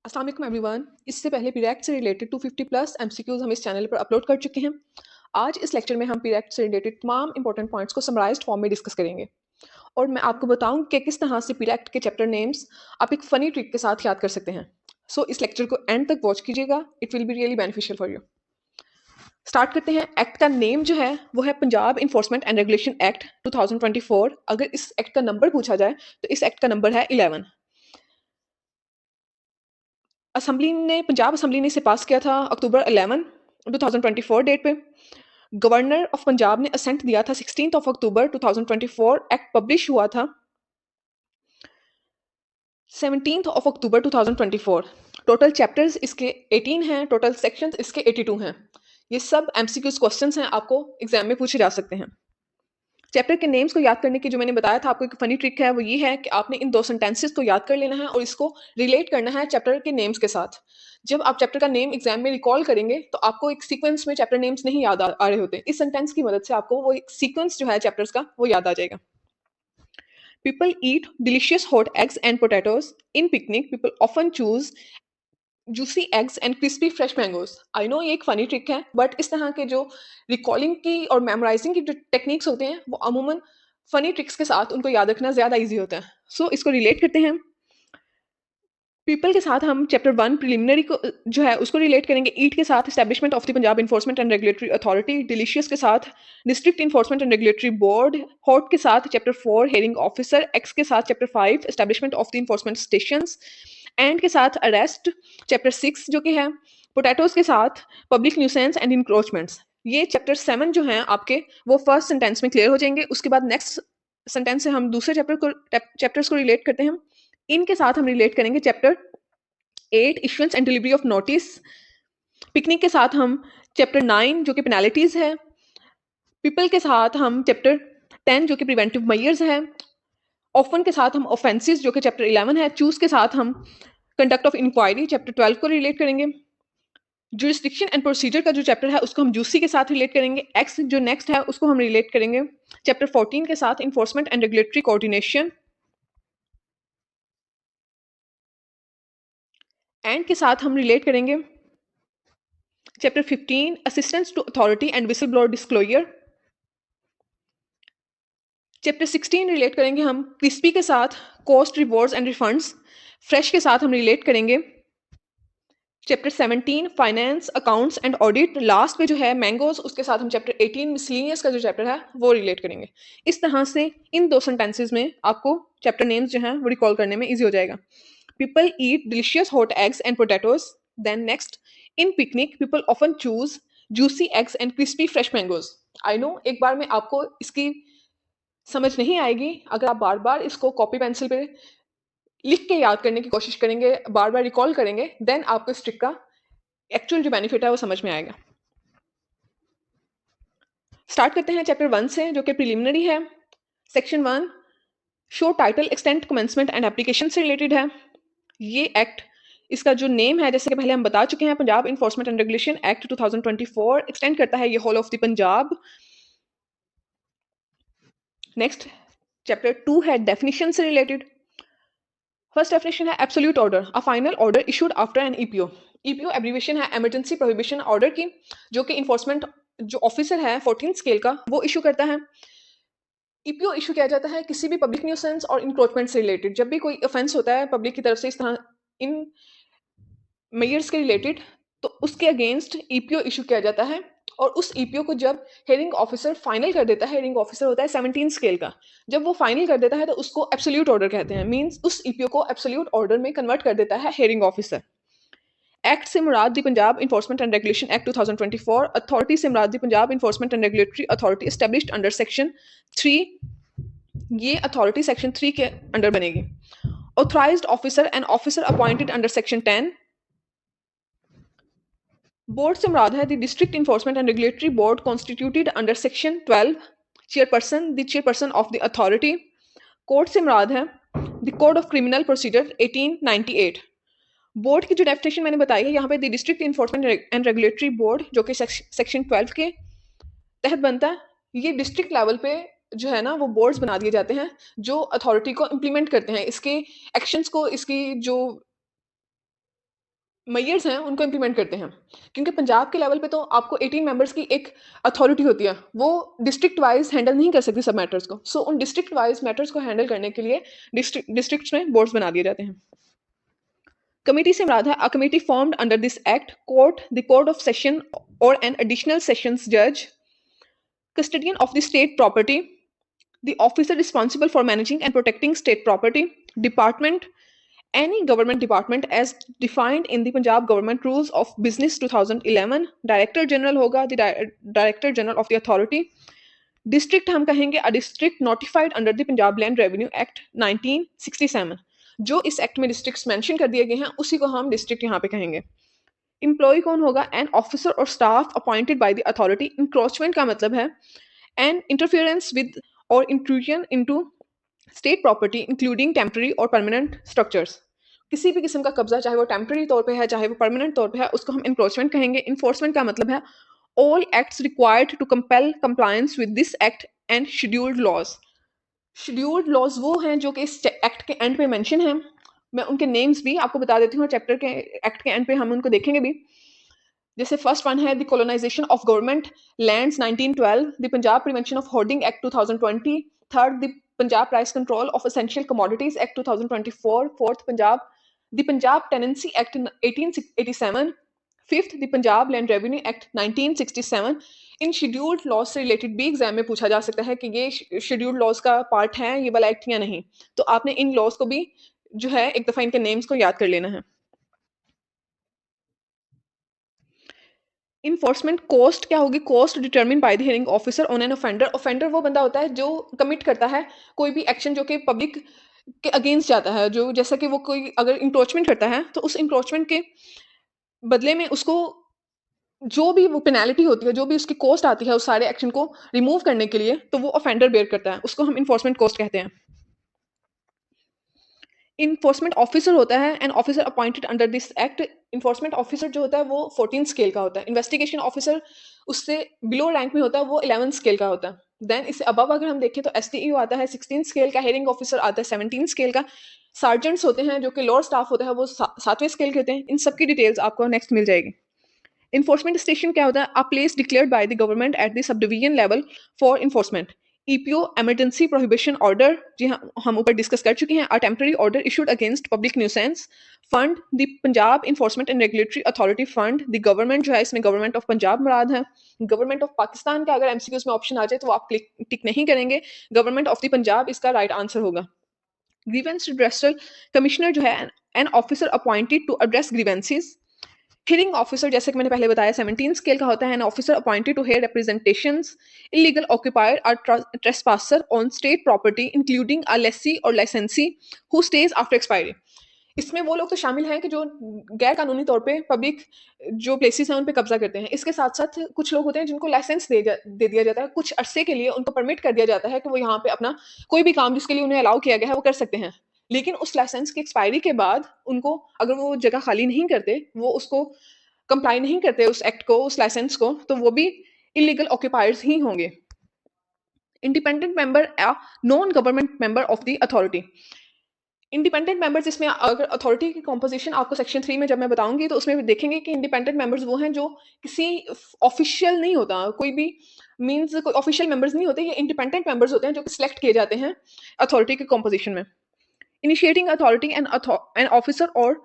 अस्सलाम वालेकुम एवरीवन। इससे पहले पीरेक्ट से रिलेटेड 250 प्लस एमसीक्यूज हम इस चैनल पर अपलोड कर चुके हैं। आज इस लेक्चर में हम पीरेक्ट से रिलेटेड तमाम इंपॉर्टेंट पॉइंट्स को समराइज्ड फॉर्म में डिस्कस करेंगे और मैं आपको बताऊं कि किस तरह से पीरेक्ट के चैप्टर नेम्स आप एक फनी ट्रिक के साथ याद कर सकते हैं। इस लेक्चर को एंड तक वॉच कीजिएगा, it will be really beneficial for you. Start करते हैं। एक्ट का नेम जो है वो है Punjab enforcement and regulation act 2024। अगर इस एक्ट का नंबर पूछा जाए तो इस एक्ट का नंबर है 11। पंजाब असेंबली ने इसे पास किया था अक्टूबर 11 2024 डेट पे। गवर्नर ऑफ पंजाब ने असेंट दिया था 16 अक्टूबर 2024। एक्ट पब्लिश हुआ था 17 अक्टूबर 2024। टोटल चैप्टर्स इसके 18 हैं, टोटल सेक्शंस इसके 82 हैं। ये सब एमसीक्यूज क्वेश्चंस हैं, आपको एग्जाम में पूछे जा सकते हैं। चैप्टर के नेम्स को याद करने की जो मैंने बताया था आपको एक फनी ट्रिक है, वो ये है कि आपने इन दो सेंटेंसेस को याद कर लेना है और इसको रिलेट करना है चैप्टर के नेम्स के साथ। जब आप चैप्टर का नेम एग्जाम में रिकॉल करेंगे तो आपको एक सीक्वेंस में चैप्टर नेम्स नहीं याद आ रहे होते। इस सेंटेंस की मदद से आपको वो एक सीक्वेंस जो है चैप्टर्स का वो याद आ जाएगा। People eat delicious hot eggs and potatoes in picnic. People often choose juicy eggs and crispy fresh mangoes. I no ये एक फनी ट्रिक है, बट इस तरह के जो रिकॉलिंग की और मेमोराइजिंग की जो टेक्निक्स होते हैं वो अमूमन फनी ट्रिक्स के साथ उनको याद रखना ज़्यादा ईजी होता है। इसको रिलेट करते हैं। पीपल के साथ हम चैप्टर 1 प्रिलिमिनरी को जो है उसको रिलेट करेंगे। ईट के साथ establishment of the Punjab enforcement and regulatory authority. Delicious के साथ district enforcement and regulatory board. Hot के साथ चैप्टर 4 हेयरिंग ऑफिसर। एक्स के साथ chapter 5 establishment of the enforcement stations. And के साथ अरेस्ट चैप्टर 6 जो कि है। पोटैटोज के साथ पब्लिक न्यूसेंस एंड इंक्रोचमेंट्स। ये चैप्टर 7 जो हैं आपके वो फर्स्ट सेंटेंस में क्लियर हो जाएंगे। उसके बाद नेक्स्ट सेंटेंस से हम दूसरे चैप्टर्स को रिलेट करते हैं। इनके साथ हम रिलेट करेंगे chapter 8 issuance and delivery of notice. Picnic के साथ हम चैप्टर 9 जो कि पेनाल्टीज है। पीपल के साथ हम चैप्टर 10 जो कि प्रिवेंटिव मेजर्स है। ऑफन के साथ हम ऑफेंसेस जो कि चैप्टर 11 है। चूज के साथ हम कंडक्ट ऑफ इंक्वायरी चैप्टर 12 को रिलेट करेंगे। जुरिस्डिक्शन एंड प्रोसीजर का जो चैप्टर है उसको हम जूसी के साथ रिलेट करेंगे। एक्स जो नेक्स्ट है उसको हम रिलेट करेंगे चैप्टर 14 के साथ enforcement and regulatory coordination. And के साथ हम रिलेट करेंगे chapter 15 assistance to authority and whistle blower disclosure. Chapter 16 relate करेंगे हम क्रिस्पी के साथ cost rewards and refunds. Fresh के साथ हम रिलेट करेंगे chapter 17 finance accounts and audit. Last में जो है मैंगोज उसके साथ हम चैप्टर 18 मिसलिनियस का जो चैप्टर है वो रिलेट करेंगे। इस तरह से इन दो सेंटेंसेस में आपको चैप्टर नेम्स जो हैं वो रिकॉल करने में इजी हो जाएगा। People eat delicious hot eggs and potatoes. Then next, in picnic people often choose juicy eggs and crispy fresh mangoes. I know एक बार में आपको इसकी समझ नहीं आएगी। अगर आप बार बार इसको कॉपी पेंसिल पे लिख के याद करने की कोशिश करेंगे, बार बार रिकॉल करेंगे, देन आपको इस ट्रिक का एक्चुअल जो बेनिफिट है वो समझ में आएगा। स्टार्ट करते हैं चैप्टर 1 से जो कि प्रिलिमिनरी है। Section 1 show title extent commencement and application से रिलेटेड है। ये एक्ट, इसका जो नेम है जैसे कि पहले हम बता चुके हैं, Punjab enforcement and regulation act 2024 extend करता है ये whole of the Punjab. Next chapter 2 है डेफिनेशन से रिलेटेड। फर्स्ट डेफिनेशन है absolute order, a final order issued after an EPO. EPO abbreviation है इमरजेंसी प्रोहिबिशन ऑर्डर की, जो कि इन्फोर्समेंट जो ऑफिसर है 14 स्केल का वो इशू करता है। ईपीओ इशू किया जाता है किसी भी पब्लिक न्यूसेंस और इंक्रोचमेंट से रिलेटेड। जब भी कोई ऑफेंस होता है पब्लिक की तरफ से इस तरह इन मेयर्स के रिलेटेड, तो उसके अगेंस्ट ईपीओ इशू किया जाता है। और उस ईपीओ को जब हेयरिंग ऑफिसर फाइनल कर देता है, हेयरिंग ऑफिसर होता है 17 स्केल का, जब वो फाइनल कर देता है तो उसको एब्सोल्यूट ऑर्डर कहते हैं। मींस उस ईपीओ को एब्सोल्यूट ऑर्डर में कन्वर्ट कर देता है हेयरिंग ऑफिसर। एक्ट से मुराद the Punjab enforcement and regulation act 2024। Authority से मुराद the Punjab enforcement and regulatory authority established under section 3। ये अथॉरिटी सेक्शन 3 के अंडर बनेगी। Authorised officer and officer appointed under section 10। Board से मुराद है the district enforcement and regulatory board constituted under section 12। Chairperson the chairperson of the authority. Code से मुराद है the code of criminal procedure 1898। Board की जो definition मैंने बताई है यहाँ पे the district enforcement and regulatory board जो कि सेक्शन 12 के तहत बनता है। ये डिस्ट्रिक्ट लेवल पे जो है ना वो बोर्ड्स बना दिए जाते हैं जो अथॉरिटी को इम्प्लीमेंट करते हैं, इसके एक्शंस को, इसकी जो मेयर्स हैं उनको इम्प्लीमेंट करते हैं। क्योंकि पंजाब के लेवल पे तो आपको 18 मेंबर्स की एक अथॉरिटी होती है, वो डिस्ट्रिक्ट वाइज़ हैंडल नहीं कर सकती सब मैटर्स को। सो उन डिस्ट्रिक्ट वाइज़ मैटर्स को हैंडल करने के लिए डिस्ट्रिक्ट्स में बोर्ड्स बना दिए जाते हैं। कमेटी से मुराद है a committee formed under this act, court of session और एन एडिशनल सेशंस जज, custodian of the state property, the officer responsible for managing and protecting state property, department, any government department as defined in the Punjab Government Rules of Business 2011, Director General होगा the Director General of the Authority, district हम कहेंगे a district notified under the Punjab land revenue act 1967। जो इस act में districts mention कर दिए गए हैं उसी को हम डिस्ट्रिक्ट यहाँ पे कहेंगे। एम्प्लॉय कौन होगा? एन ऑफिसर और staff appointed by the authority. Encroachment का मतलब है एन इंटरफियरेंस विद और intrusion into state property including temporary और परमानेंट स्ट्रक्चर्स। किसी भी किस्म का कब्जा चाहे वो टेम्पररी तौर पे है चाहे वो परमानेंट तौर पे है उसको हम इंक्रोचमेंट कहेंगे। इन्फोर्समेंट का मतलब है all acts required to compel compliance with this act and scheduled laws। Scheduled laws वो हैं जो कि इस एक्ट के एंड पे मेंशन हैं। मैं उनके नेम्स भी आपको बता देती हूँ और चैप्टर के एक्ट के एंड पे हम उनको देखेंगे भी। जैसे फर्स्ट वन है the colonisation of government lands 1912, the Punjab prevention of hoarding act 2020, third the Punjab price control of essential commodities act 2024, fourth the Punjab tenancy act 1887, fifth the Punjab land revenue act 1967। इन scheduled laws से related भी exam में पूछा जा सकता है कि ये शेड्यूल्ड लॉज का पार्ट है ये वाला एक्ट या नहीं। तो आपने इन लॉज को भी जो है एक दफ़ा इनके नेम्स को याद कर लेना है। इन्फोर्समेंट कॉस्ट क्या होगी? Cost determine bye the hearing officer on an offender. Offender वो बंदा होता है जो कमिट करता है कोई भी एक्शन जो कि पब्लिक के अगेंस्ट जाता है। जो जैसा कि वो कोई अगर इंक्रोचमेंट करता है तो उस इंक्रोचमेंट के बदले में उसको जो भी वो पेनल्टी होती है, जो भी उसकी कॉस्ट आती है उस सारे एक्शन को रिमूव करने के लिए, तो वो ऑफेंडर बेयर करता है। उसको हम इन्फोर्समेंट कॉस्ट कहते हैं। इन्फोर्समेंट ऑफिसर होता है an officer appointed under this act. Enforcement officer जो होता है वो 14 स्केल का होता है। इन्वेस्टिगेशन ऑफिसर उससे बिलो रैंक में होता है, वो 11 स्केल का होता है। देन इससे अबव अगर हम देखें तो एसटीयू आता है 16 स्केल का, हेयरिंग ऑफिसर आता है 17 स्केल का, सार्जेंट्स होते हैं जो कि लोअर स्टाफ होता है वो 7वें स्केल के होते हैं। इन सबकी डिटेल्स आपको नेक्स्ट मिल जाएगी। इन्फोर्समेंट स्टेशन क्या होता है? A place declared by the government at the sub division level for enforcement. EPO emergency prohibition order, जी हाँ हम ऊपर डिस्कस कर चुके हैं। A temporary order issued against public nuisance. Fund the Punjab enforcement and regulatory authority fund. The government जो है इसमें गवर्नमेंट ऑफ पंजाब मुराद है। गवर्नमेंट ऑफ पाकिस्तान का अगर एमसीक्यूज में ऑप्शन आ जाए तो आप क्लिक टिक नहीं करेंगे, गवर्नमेंट ऑफ द पंजाब इसका राइट आंसर होगा। ग्रीवेंस रिड्रेसल कमिश्नर जो है an officer appointed to address grievances. Hearing officer जैसे कि मैंने पहले बताया 17 स्केल का होता है। An officer appointed to hear representations illegal occupier or trespasser on state property including a lessee or licensee who stays after expiry. इसमें वो लोग तो शामिल हैं कि जो गैर कानूनी तौर पे पब्लिक जो प्लेसेस हैं उन पे कब्जा करते हैं। इसके साथ साथ कुछ लोग होते हैं जिनको लाइसेंस दे दिया जाता है, कुछ अरसे के लिए उनको परमिट कर दिया जाता है कि वो यहाँ पे अपना कोई भी काम जिसके लिए उन्हें अलाउ किया गया है वो कर सकते हैं। लेकिन उस लाइसेंस की एक्सपायरी के बाद उनको अगर वो जगह खाली नहीं करते, वो उसको कंप्लाई नहीं करते उस एक्ट को, उस लाइसेंस को, तो वो भी इलीगल ऑक्यूपायर्स ही होंगे। Independent member a non government member of the authority. Independent members इसमें अगर अथॉरिटी की कंपोजिशन आपको सेक्शन 3 में जब मैं बताऊंगी तो उसमें भी देखेंगे कि इंडिपेंडेंट मेंबर्स वो हैं जो किसी ऑफिशियल नहीं होता, कोई भी मींस कोई ऑफिशियल मेंबर्स नहीं होते, ये इंडिपेंडेंट मेंबर्स होते हैं जो कि सिलेक्ट किए जाते हैं अथॉरिटी की कंपोजिशन में। इनिशिएटिंग अथॉरिटी एंड ऑफिसर और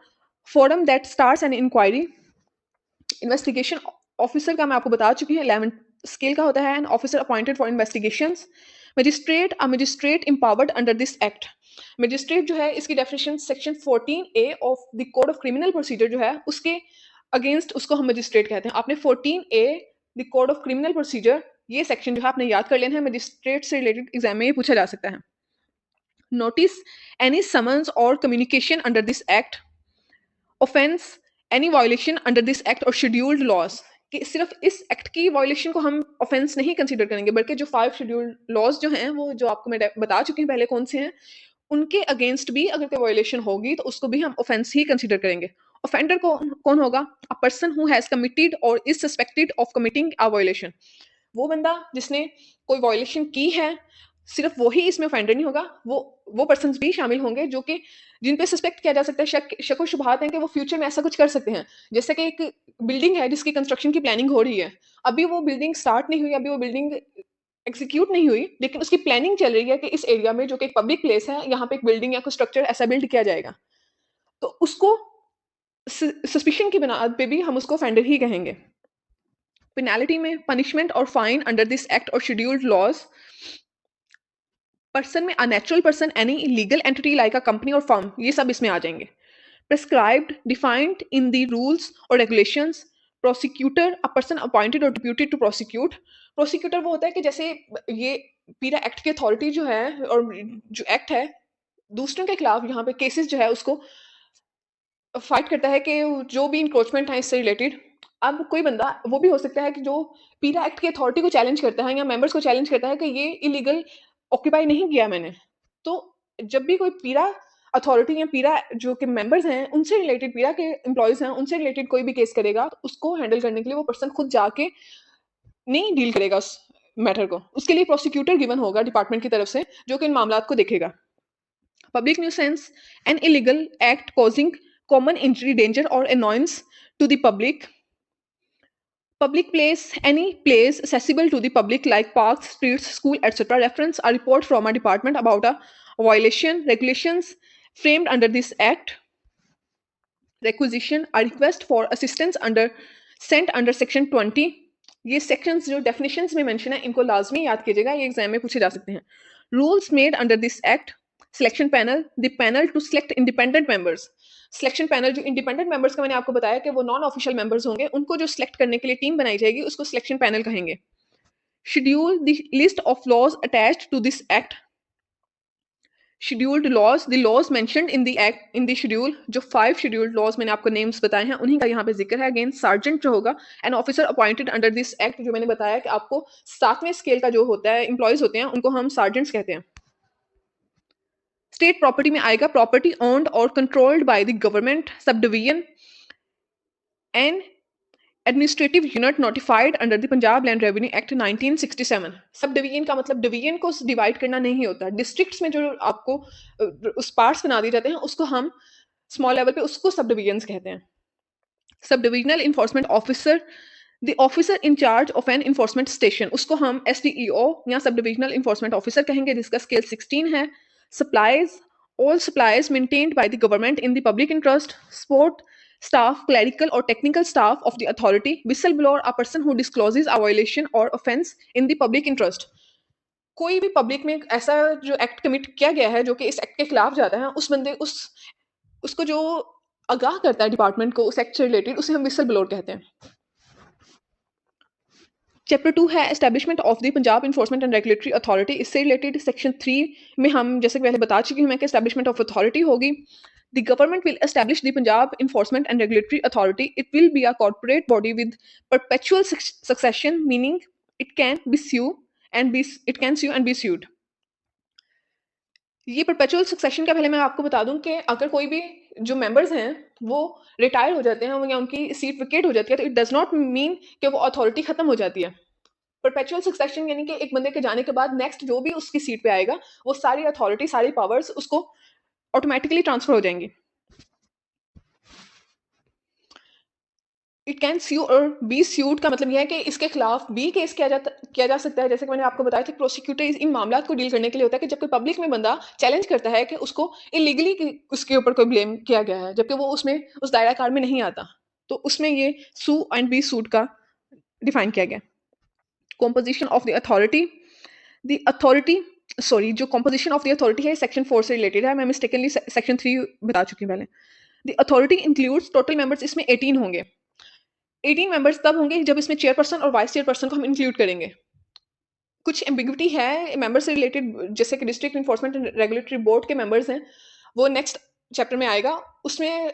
forum that starts an inquiry. Investigation officer का मैं आपको बता चुकी हूँ 11 स्केल का होता है। An officer appointed for investigations. Magistrate a magistrate empowered under this act. Magistrate जो है इसकी definition section 14A of the code of criminal procedure जो है उसके अगेंस्ट उसको हम मजिस्ट्रेट कहते हैं। आपने 14A the code of criminal procedure ये सेक्शन जो है आपने याद कर लेना है, मजिस्ट्रेट से रिलेटेड एग्जाम में ये पूछा जा सकता है। नोटिस एनी समन्स और communication under this act. Offence any violation under this act or scheduled laws, कि सिर्फ इस एक्ट की वायलेशन को हम ऑफेंस नहीं कंसीडर करेंगे बल्कि जो 5 शेड्यूल्ड लॉज जो हैं वो जो आपको मैं बता चुकी हूँ पहले कौन से हैं, उनके अगेंस्ट भी अगर कोई वायलेशन होगी तो उसको भी हम ऑफेंस ही कंसीडर करेंगे। ऑफेंडर को कौन होगा? A person who has committed or is suspected of committing a violation. वो बंदा जिसने कोई वायलेशन की है, सिर्फ वही इसमें ऑफेंडर नहीं होगा, वो पर्सन्स भी शामिल होंगे जो कि जिन पे सस्पेक्ट किया जा सकता है, शक व शुबहात हैं कि वो फ्यूचर में ऐसा कुछ कर सकते हैं। जैसे कि एक बिल्डिंग है जिसकी कंस्ट्रक्शन की प्लानिंग हो रही है। अभी वो बिल्डिंग स्टार्ट नहीं हुई, अभी वो बिल्डिंग एग्जीक्यूट नहीं हुई, लेकिन उसकी प्लानिंग चल रही है कि इस एरिया में जो कि एक पब्लिक प्लेस है, यहाँ पे एक बिल्डिंग या कोई स्ट्रक्चर ऐसा बिल्ड किया जाएगा। तो उसको सस्पिशन की बिनाद पे भी हम उसको ऑफेंडर ही कहेंगे। पेनाल्टी में punishment or fine under this act or scheduled laws, person में a natural person, any legal entity like a company or firm, ये सब इसमें आ जाएंगे। Prescribed, defined in the rules or regulations. Prosecutor, a person appointed or deputed to prosecute. Prosecutor वो होता है कि जैसे ये पीरा एक्ट की अथॉरिटी जो है और जो एक्ट है दूसरों के खिलाफ यहाँ पे केसेस जो है उसको फाइट करता है कि जो भी इंक्रोचमेंट है इससे रिलेटेड। अब कोई बंदा वो भी हो सकता है कि जो पीरा एक्ट की अथॉरिटी को चैलेंज करता है या मेंबर्स को चैलेंज करता है कि ये इलीगल ऑक्यूपाई नहीं किया मैंने। तो जब भी कोई पीरा अथॉरिटी या पीरा जो कि मेंबर्स हैं उनसे रिलेटेड, पीरा के एम्प्लॉइज हैं उनसे रिलेटेड कोई भी केस करेगा तो उसको हैंडल करने के लिए वो पर्सन खुद जाके नहीं डील करेगा उस मैटर को। उसके लिए प्रोसिक्यूटर गिवन होगा डिपार्टमेंट की तरफ से जो कि इन मामलात को देखेगा। Public nuisance, an illegal act causing common injury, danger, or annoyance to the public. Public place, any place accessible to the public like parks, streets, school, etc. Reference a report from a department about a violation, regulations framed under this act. Requisition, a request for assistance sent under section 20. ये sections जो definitions में mention है इनको लाजमी याद कीजिएगा, ये exam में पूछे जा सकते हैं। Rules made under this act. Selection panel, the panel to select independent members. Selection panel जो independent members का मैंने आपको बताया कि वो non official members होंगे, उनको जो select करने के लिए टीम बनाई जाएगी उसको selection panel कहेंगे। Schedule, the list of laws attached to this act. Scheduled laws, the laws mentioned in the act, in the schedule, जो 5 scheduled laws मैंने आपको names बताए हैं उन्हीं का यहाँ पे जिक्र है। अगेन sergeant जो होगा an officer appointed under this act, जो मैंने बताया कि आपको 7वें स्केल का जो होता है एम्प्लॉयज होते हैं उनको हम sergeants कहते हैं। स्टेट प्रॉपर्टी में आएगा प्रॉपर्टी ओन्ड और controlled by the government, sub division and administrative unit notified under the Punjab land revenue act 1967। Sub division का मतलब डिवीजन को डिवाइड करना नहीं होता। डिस्ट्रिक्ट्स में जो आपको उस पार्ट्स बना दिए जाते हैं उसको हम स्मॉल लेवल पे उसको सब डिवीजन्स कहते हैं। Sub divisional enforcement officer, the officer in charge of an enforcement station, उसको हम SDEO या सब डिविजनल इन्फोर्समेंट ऑफिसर कहेंगे जिसका स्केल 16 है। Supplies, all supplies maintained by the government in the public interest. Support staff, clerical or technical staff of the authority. Whistleblower, a person who discloses a violation or offense in the public interest. कोई भी public में ऐसा जो act commit किया गया है जो कि इस एक्ट के खिलाफ जाता है, उस बंदे उसको जो आगाह करता है डिपार्टमेंट को उस एक्ट से रिलेटेड, उसे हम विसल ब्लोअर कहते हैं। चैप्टर 2 है establishment of the Punjab enforcement and regulatory authority. इससे रिलेटेड सेक्शन 3 में हम जैसे कि पहले बता चुकी हूँ मैं कि एस्टैब्लिशमेंट ऑफ अथॉरिटी होगी। The government will establish the Punjab enforcement and regulatory authority. It will be a corporate body with perpetual succession, meaning it can sue and be sued। ये परपेचुअल सक्सेशन का पहले मैं आपको बता दूं कि अगर कोई भी जो मेंबर्स हैं वो रिटायर हो जाते हैं या उनकी सीट वेकेट हो जाती है तो इट डज नॉट मीन कि वो अथॉरिटी खत्म हो जाती है। परपेचुअल सक्सेशन यानी कि एक बंदे के जाने के बाद नेक्स्ट जो भी उसकी सीट पे आएगा वो सारी अथॉरिटी, सारी पावर्स उसको ऑटोमेटिकली ट्रांसफर हो जाएंगी। इट कैन स्यू और बी स्यूड का मतलब यह है कि इसके खिलाफ भी केस किया जा सकता है। जैसे कि मैंने आपको बताया था प्रोसिक्यूटर इन मामलों को डील करने के लिए होता है कि जब कोई पब्लिक में बंदा चैलेंज करता है कि उसको इलीगली उसके ऊपर कोई ब्लेम किया गया है जबकि वो उसमें उस दायरा कार में नहीं आता, तो उसमें ये सू एंड बी सूड का डिफाइन किया गया। Composition of the authority, the authority sorry जो कॉम्पोजिशन ऑफ द अथॉरिटी है सेक्शन 4 से रिलेटेड है। मैं मिस्टेकनली सेक्शन 3 बता चुकी हूँ पहले। The authority includes, total members इसमें 18 होंगे। 18 मेंबर्स तब होंगे जब इसमें चेयरपर्सन और वाइस चेयरपर्सन को हम इंक्लूड करेंगे। कुछ एम्बिग्विटी है मेंबर से रिलेटेड, जैसे कि district enforcement and regulatory board के मेंबर्स हैं, वो नेक्स्ट चैप्टर में आएगा। उसमें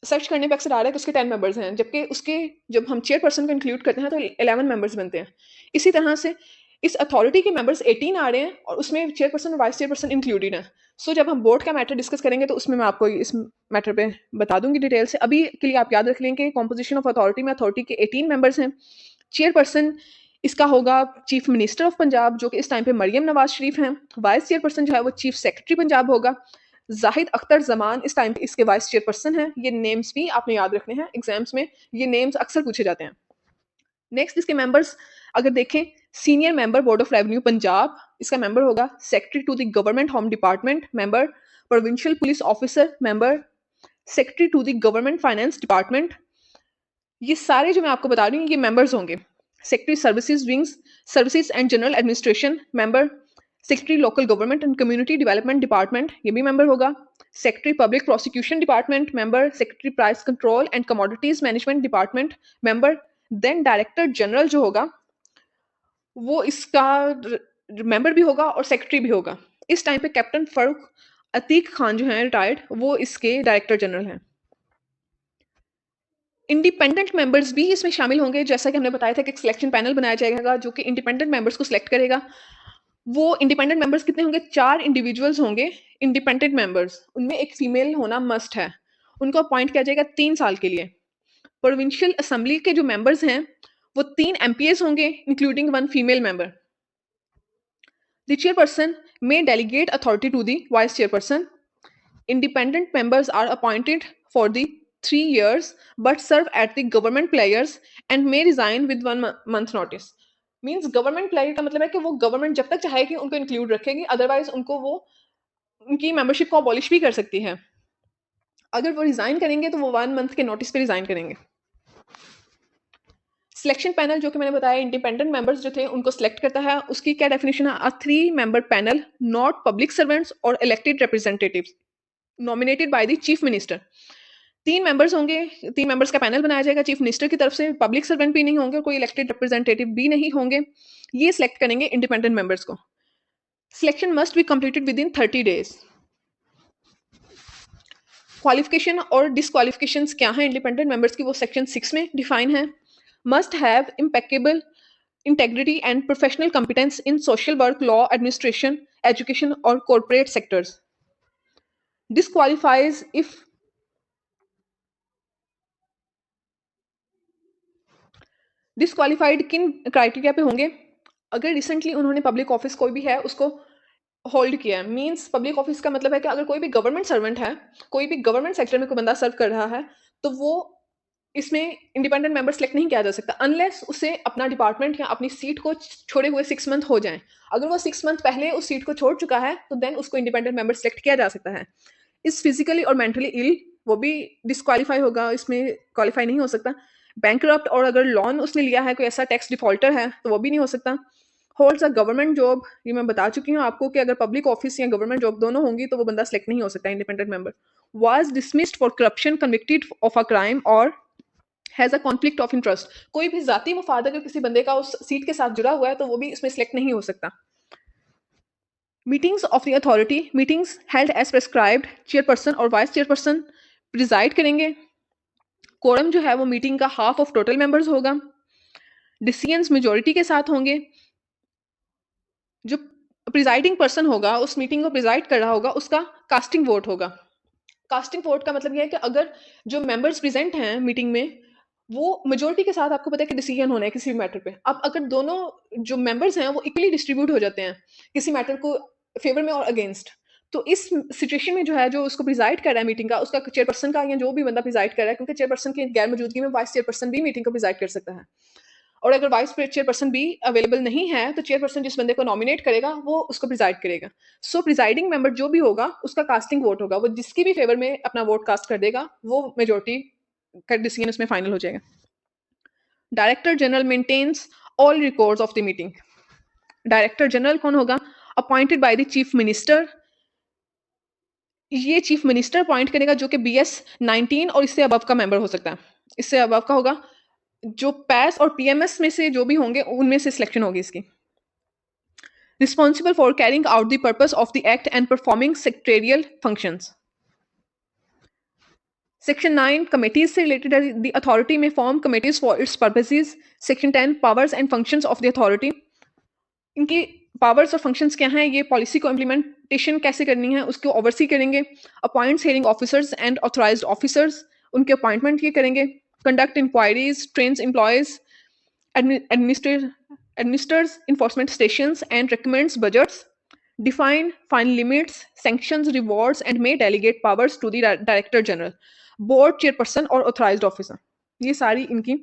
सर्च करने पे अक्सर आ रहा है कि उसके 10 मेंबर्स हैं, जबकि उसके जब हम चेयरपर्सन को इंक्लूड करते हैं तो 11 मेंबर्स बनते हैं। इसी तरह से इस अथॉरिटी के मेंबर्स 18 आ रहे हैं और उसमें चेयरपर्सन और वाइस चेयरपर्सन इंक्लूडेड है। सो जब हम बोर्ड का मैटर डिस्कस करेंगे तो उसमें मैं आपको इस मैटर पे बता दूंगी डिटेल से। अभी के लिए आप याद रख लें कि कॉम्पोजिशन ऑफ अथॉरिटी में अथॉरिटी के 18 मेंबर्स हैं। चेयरपर्सन इसका होगा चीफ मिनिस्टर ऑफ पंजाब, जो कि इस टाइम पे मरियम नवाज शरीफ हैं। वाइस चेयरपर्सन जो है वो चीफ सेक्रेटरी पंजाब होगा, जाहिद अख्तर जमान इस टाइम पे इसके वाइस चेयरपर्सन हैं। ये नेम्स भी आपने याद रखने हैं, एग्जाम्स में ये नेम्स अक्सर पूछे जाते हैं। नेक्स्ट इसके मेंबर्स अगर देखें, senior member board of revenue Punjab, इसका मेंबर होगा secretary to the government home department, member provincial police officer, member secretary to the government finance department. ये सारे जो मैं आपको बता रही हूँ ये मेंबर्स होंगे। Secretary services wings, services and general administration, member secretary local government and community development department, ये भी मेंबर होगा। Secretary public prosecution department, member secretary price control and commodities management department, member. Then director general जो होगा वो इसका member भी होगा और सेक्रेटरी भी होगा। इस टाइम पे कैप्टन फरूक अतीक खान जो हैं रिटायर्ड, वो इसके डायरेक्टर जनरल हैं। इंडिपेंडेंट मेंबर्स भी इसमें शामिल होंगे, जैसा कि हमने बताया था कि एक सिलेक्शन पैनल बनाया जाएगा जो कि इंडिपेंडेंट मेंबर्स को सिलेक्ट करेगा। वो इंडिपेंडेंट मेंबर्स कितने होंगे? 4 इंडिविजुअल्स होंगे इंडिपेंडेंट मेंबर्स, उनमें एक फीमेल होना मस्ट है। उनको अपॉइंट किया जाएगा 3 साल के लिए। प्रोविंशियल असेंबली के जो मेंबर्स हैं वो 3 एमपीएस होंगे including 1 female member. The chairperson may delegate authority to the vice chairperson. Independent members are appointed for the 3 years but serve at the government players and may resign with 1 month notice. Means government player का मतलब है कि वो government जब तक चाहेगी उनको include रखेगी, अदरवाइज उनको वो उनकी मेंबरशिप को अबॉलिश भी कर सकती है। अगर वो रिजाइन करेंगे तो वो 1 मंथ के नोटिस पे रिजाइन करेंगे। सिलेक्शन पैनल जो कि मैंने बताया इंडिपेंडेंट मेंबर्स जो थे उनको सिलेक्ट करता है, उसकी क्या डेफिनेशन है? A 3 member panel not public servants or elected representatives nominated by the chief minister. 3 members होंगे, 3 मेंबर्स का पैनल बनाया जाएगा चीफ मिनिस्टर की तरफ से, पब्लिक सर्वेंट भी नहीं होंगे, कोई इलेक्टेड रिप्रेजेंटेटिव भी नहीं होंगे। ये सिलेक्ट करेंगे इंडिपेंडेंट मेंबर्स को। Selection must be completed with in 30 days. Qualification और डिसक्वालिफिकेशंस क्या हैं इंडिपेंडेंट मेंबर्स की, वो सेक्शन 6 में डिफाइन है। Must have impeccable integrity and professional competence in social work, law, administration, education or corporate sectors. Disqualifies if disqualified किन criteria पे होंगे? अगर रिसेंटली उन्होंने पब्लिक ऑफिस कोई भी है उसको होल्ड किया है, मींस पब्लिक ऑफिस का मतलब है कि अगर कोई भी गवर्नमेंट सर्वेंट है, कोई भी गवर्नमेंट सेक्टर में कोई बंदा सर्व कर रहा है, तो वो इसमें इंडिपेंडेंट मेंबर सेलेक्ट नहीं किया जा सकता अनलेस उसे अपना डिपार्टमेंट या अपनी सीट को छोड़े हुए 6 मंथ हो जाएं। अगर वो 6 मंथ पहले उस सीट को छोड़ चुका है तो देन उसको इंडिपेंडेंट मेंबर सेलेक्ट किया जा सकता है। इस फिजिकली और मेंटली इल वो भी डिस्क्वालीफाई होगा, इसमें क्वालिफाई नहीं हो सकता। बैंकरप्ट और अगर लोन उसने लिया है, कोई ऐसा टैक्स डिफॉल्टर है, तो वो भी नहीं हो सकता। होल्ड्स अ गवर्नमेंट जॉब, ये मैं बता चुकी हूँ आपको कि अगर पब्लिक ऑफिस या गवर्नमेंट जॉब दोनों होंगी तो वो बंदा सेलेक्ट नहीं हो सकता independent member. Was dismissed for corruption, convicted of a crime or has a conflict of interest, कोई भी जाती मुफाद अगर किसी बंदे का उस सीट के साथ जुड़ा हुआ है तो वो भी इसमें सिलेक्ट नहीं हो सकता। Meetings of the authority, meetings held as prescribed, chairperson और वाइस चेयरपर्सन प्रिजाइड करेंगे। कोरम जो है वो मीटिंग का हाफ ऑफ टोटल मेंबर्स होगा। डिसीजंस मेजोरिटी के साथ होंगे। जो प्रिजाइडिंग पर्सन होगा, उस मीटिंग को प्रिजाइड कर रहा होगा, उसका कास्टिंग वोट होगा। कास्टिंग वोट का मतलब ये है कि अगर जो मेंबर्स प्रेजेंट हैं मीटिंग में वो मेजोरिटी के साथ, आपको पता है कि डिसीजन होना है किसी भी मैटर पे, अब अगर दोनों जो मेंबर्स हैं वो इक्वली डिस्ट्रीब्यूट हो जाते हैं किसी मैटर को फेवर में और अगेंस्ट, तो इस सिचुएशन में जो है जो उसको प्रिजाइड कर रहा है मीटिंग का, उसका चेयरपर्सन का या जो भी बंदा प्रिजाइड कर रहा है, क्योंकि चेयरपर्सन की गैर मौजूदगी में वाइस चेयरपर्सन भी मीटिंग को प्रिजाइड कर सकता है, और अगर वाइस चेयरपर्सन भी अवेलेबल नहीं है तो चेयरपर्सन जिस बंदे को नॉमिनेट करेगा वो उसको प्रिजाइड करेगा। सो प्रिजाइडिंग मेंबर जो भी होगा उसका कास्टिंग वोट होगा, वो जिसकी भी फेवर में अपना वोट कास्ट कर देगा वो मेजोरिटी का डिसीजन उसमें फाइनल हो जाएगा। Director general maintains all records of the meeting. Director general कौन होगा? Appointed by the chief minister. ये चीफ मिनिस्टर अपॉइंट करेगा जो कि BS 19 और इससे अबव का मेंबर हो सकता है। इससे अबव का होगा, जो पैस और PMS में से जो भी होंगे उनमें से सिलेक्शन होगी इसकी। Responsible for carrying out the purpose of the act and performing secretarial functions. Section 9 committees से रिलेटेड है, द अथॉरिटी में form committees for its purposes. Section 10 powers and functions of the authority. इनकी powers और functions क्या हैं? ये policy को implementation कैसे करनी है उसको ओवरसी करेंगे। Appoints hearing officers and authorised officers, उनके अपॉइंटमेंट ये करेंगे। Conduct inquiries, trains employees, administrate administers enforcement stations and recommends budgets, define fine limits, sanctions, rewards, and may delegate powers to the Director General, Board Chairperson और Authorized Officer. ये सारी इनकी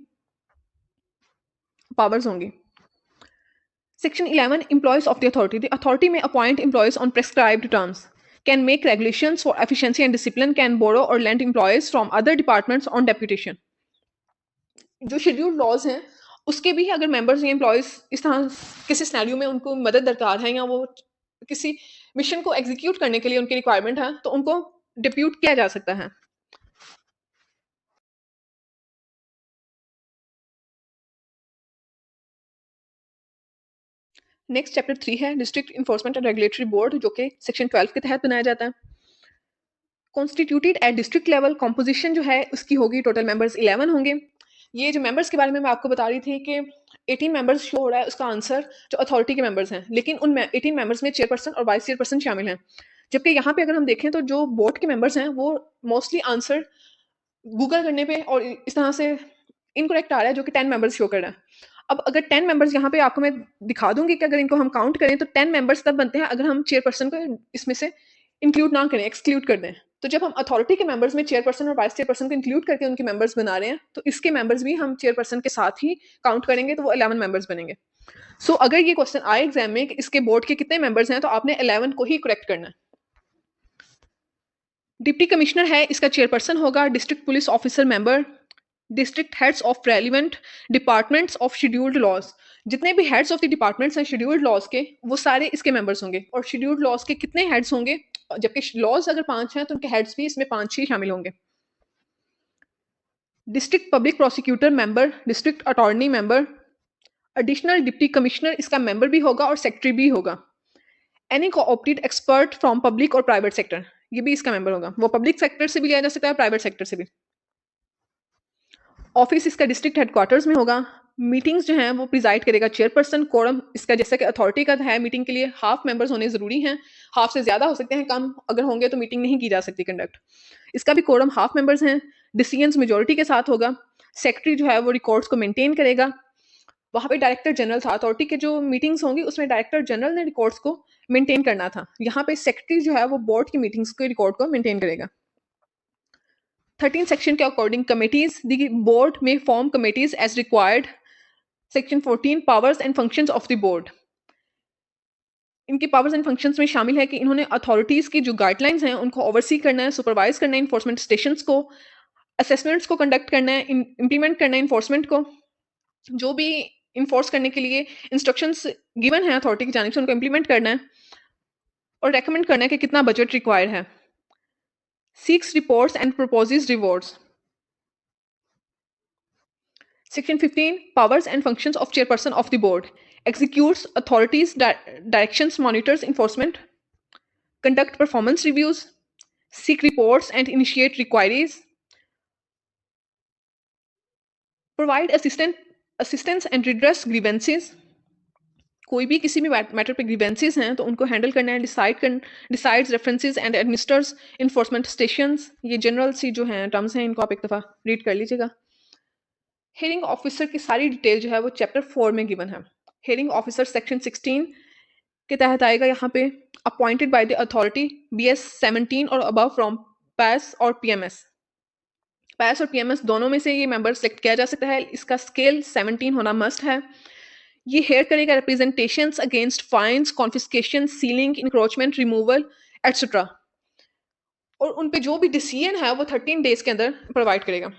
powers होंगी. Section 11, employees of the authority. The authority may appoint employees on prescribed terms, can make regulations for efficiency and discipline, can borrow or lend employees from other departments on deputation. जो scheduled laws हैं उसके भी अगर members या employees इस तरह किसी scenario में उनको मदद दरकार है या वो किसी मिशन को एग्जीक्यूट करने के लिए उनकी रिक्वायरमेंट है तो उनको डिप्यूट किया जा सकता है. नेक्स्ट चैप्टर 3 है district enforcement and regulatory board, जो कि सेक्शन 12 के तहत बनाया जाता है. Constituted at district level, composition जो है उसकी होगी, टोटल मेंबर्स 11 होंगे. ये जो मेंबर्स के बारे में मैं आपको बता रही थी कि 18 मेंबर्स शो हो रहा है, उसका आंसर जो अथॉरिटी के मेंबर्स हैं, लेकिन उन 18 मेंबर्स में चेयरपर्सन और वाइस चेयरपर्सन शामिल हैं. जबकि यहाँ पे अगर हम देखें तो जो बोर्ड के मेंबर्स हैं वो मोस्टली आंसर गूगल करने पे और इस तरह से इनकरेक्ट आ रहा है, जो कि 10 मेंबर्स शो कर रहा है. अब अगर 10 मेंबर्स यहाँ पे आपको मैं दिखा दूंगी कि अगर इनको हम काउंट करें तो 10 मेंबर्स तब बनते हैं अगर हम चेयरपर्सन को इसमें से इंक्लूड ना करें, एक्सक्लूड कर दें. तो जब हम अथॉरिटी के मेंबर्स में चेयरपर्सन और वाइस चेयरपर्सन को इंक्लूड करके उनके मेंबर्स बना रहे हैं तो इसके मेंबर्स भी हम चेयरपर्सन के साथ ही काउंट करेंगे तो वो 11 मेंबर्स बनेंगे. सो अगर ये क्वेश्चन आए एग्जाम में कि इसके बोर्ड के कितने मेंबर्स हैं तो आपने 11 को ही करेक्ट करना है. डिप्टी कमिश्नर है, इसका चेयरपर्सन होगा. District police officer member, district heads of relevant departments of scheduled laws, जितने भी हेड्स ऑफ द डिपार्टमेंट्स हैं शेड्यूल्ड लॉज के वो सारे इसके मेंबर्स होंगे. और शेड्यूल्ड लॉज के कितने हेड्स होंगे, जबकि लॉज अगर 5 हैं तो उनके हेड्स भी इसमें 5 ही शामिल होंगे. District public prosecutor member, district attorney member, additional deputy commissioner इसका मेंबर भी होगा और सेक्रेटरी भी होगा. Any cooperated expert from public और प्राइवेट सेक्टर, ये भी इसका मेंबर होगा. वो पब्लिक सेक्टर से भी लिया जा सकता है, प्राइवेट सेक्टर से भी. ऑफिस इसका डिस्ट्रिक्ट हेडक्वार्टर्स में होगा. मीटिंग्स जो हैं वो प्रिजाइड करेगा चेयरपर्सन. कोरम इसका जैसा कि अथॉरिटी का है, मीटिंग के लिए हाफ मेंबर्स होने ज़रूरी हैं. हाफ से ज़्यादा हो सकते हैं, कम अगर होंगे तो मीटिंग नहीं की जा सकती कंडक्ट. इसका भी कोरम हाफ मेंबर्स हैं. डिसीजंस मेजोरिटी के साथ होगा. सेक्रेटरी जो है वो रिकॉर्ड्स को मेंटेन करेगा. वहाँ पे डायरेक्टर जनरल था, अथॉरिटी के जो मीटिंग्स होंगी उसमें डायरेक्टर जनरल ने रिकॉर्ड्स को मेंटेन करना था. यहाँ पे सेक्रेटरी जो है वो बोर्ड की मीटिंग्स के रिकॉर्ड को मेंटेन करेगा. 13 सेक्शन के अकॉर्डिंग कमेटीज, द बोर्ड में form committees as required. Section 14 powers and functions of the board, इनकी पावर्स एंड फंक्शंस में शामिल है कि इन्होंने अथॉरिटीज की जो गाइडलाइंस हैं उनको ओवरसी करना है, सुपरवाइज करना है इन्फोर्समेंट स्टेशंस को, असेसमेंट्स को कंडक्ट करना है, इंप्लीमेंट करना है इन्फोर्समेंट को. जो भी इन्फोर्स करने के लिए इंस्ट्रक्शंस गिवन है अथॉरिटी की जानिब से उनको इंप्लीमेंट करना है और रेकमेंड करना है कि कितना बजट रिक्वायर है. Seeks reports and proposes rewards. Section 15, powers and functions of chairperson of the board. Executes authorities' directions, monitors enforcement, conduct performance reviews, seek reports and initiate inquiries, provide assistance and redress grievances. कोई भी किसी भी matter पे grievances हैं तो उनको handle करना है. Decides references and administers enforcement stations. ये जनरल सी जो हैं टर्म्स हैं, इनको आप एक दफ़ा रीड कर लीजिएगा. हेयरिंग ऑफिसर की सारी डिटेल जो है वो चैप्टर 4 में गिवन है. हेयरिंग ऑफिसर सेक्शन 16 के तहत आएगा. यहाँ पे appointed by the authority, BS 17 और अबव फ्रॉम पैस और PMS. पैस और PMS दोनों में से ये मेंबर सेलेक्ट किया जा सकता है. इसका स्केल 17 होना मस्ट है. ये हेयर करेगा representations against fines, confiscation, sealing, encroachment, removal etcetera. और उन पे जो भी डिसीजन है वो 13 डेज के अंदर प्रोवाइड करेगा.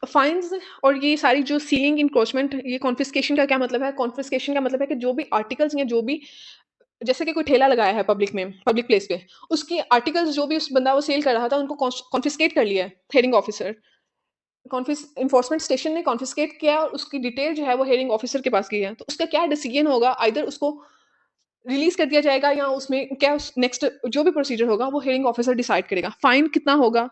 फाइन्स और ये सारी जो सीलिंग, इंक्रोचमेंट, ये कॉन्फिस्केशन का क्या मतलब है? कॉन्फिस्केशन का मतलब है कि जो भी आर्टिकल्स या जो भी, जैसे कि कोई ठेला लगाया है पब्लिक में, पब्लिक प्लेस पे, उसकी आर्टिकल्स जो भी उस बंदा वो सेल कर रहा था उनको कॉन्फिस्केट कर लिया है हेयरिंग ऑफिसर. इन्फोर्समेंट स्टेशन ने कॉन्फिस्केट किया और उसकी डिटेल जो है वो हेयरिंग ऑफिसर के पास गई है. तो उसका क्या डिसीजन होगा, आइदर उसको रिलीज कर दिया जाएगा या उसमें क्या नेक्स्ट जो भी प्रोसीजर होगा वो हेयरिंग ऑफिसर डिसाइड करेगा. फाइन कितना होगा,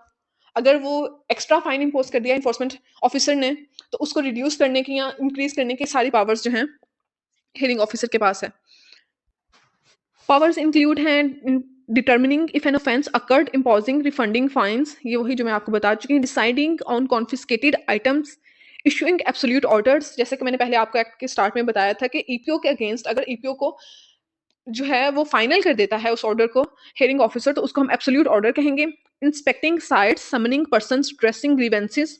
अगर वो एक्स्ट्रा फाइन इम्पोज कर दिया इन्फोर्समेंट ऑफिसर ने तो उसको रिड्यूस करने की या इंक्रीज करने की सारी पावर्स जो हैं हेयरिंग ऑफिसर के पास है. पावर्स इंक्लूड हैं determining if an offence occurred, imposing refunding fines, ये वही जो मैं आपको बता चुकी हूँ, deciding on confiscated items, issuing absolute orders, जैसे कि मैंने पहले आपको एक्ट के स्टार्ट में बताया था कि ईपीओ के अगेंस्ट अगर ईपीओ को जो है वो फाइनल कर देता है उस ऑर्डर को हियरिंग ऑफिसर, तो उसको हम एब्सोल्यूट ऑर्डर कहेंगे। Inspecting sites, summoning persons, dressing grievances,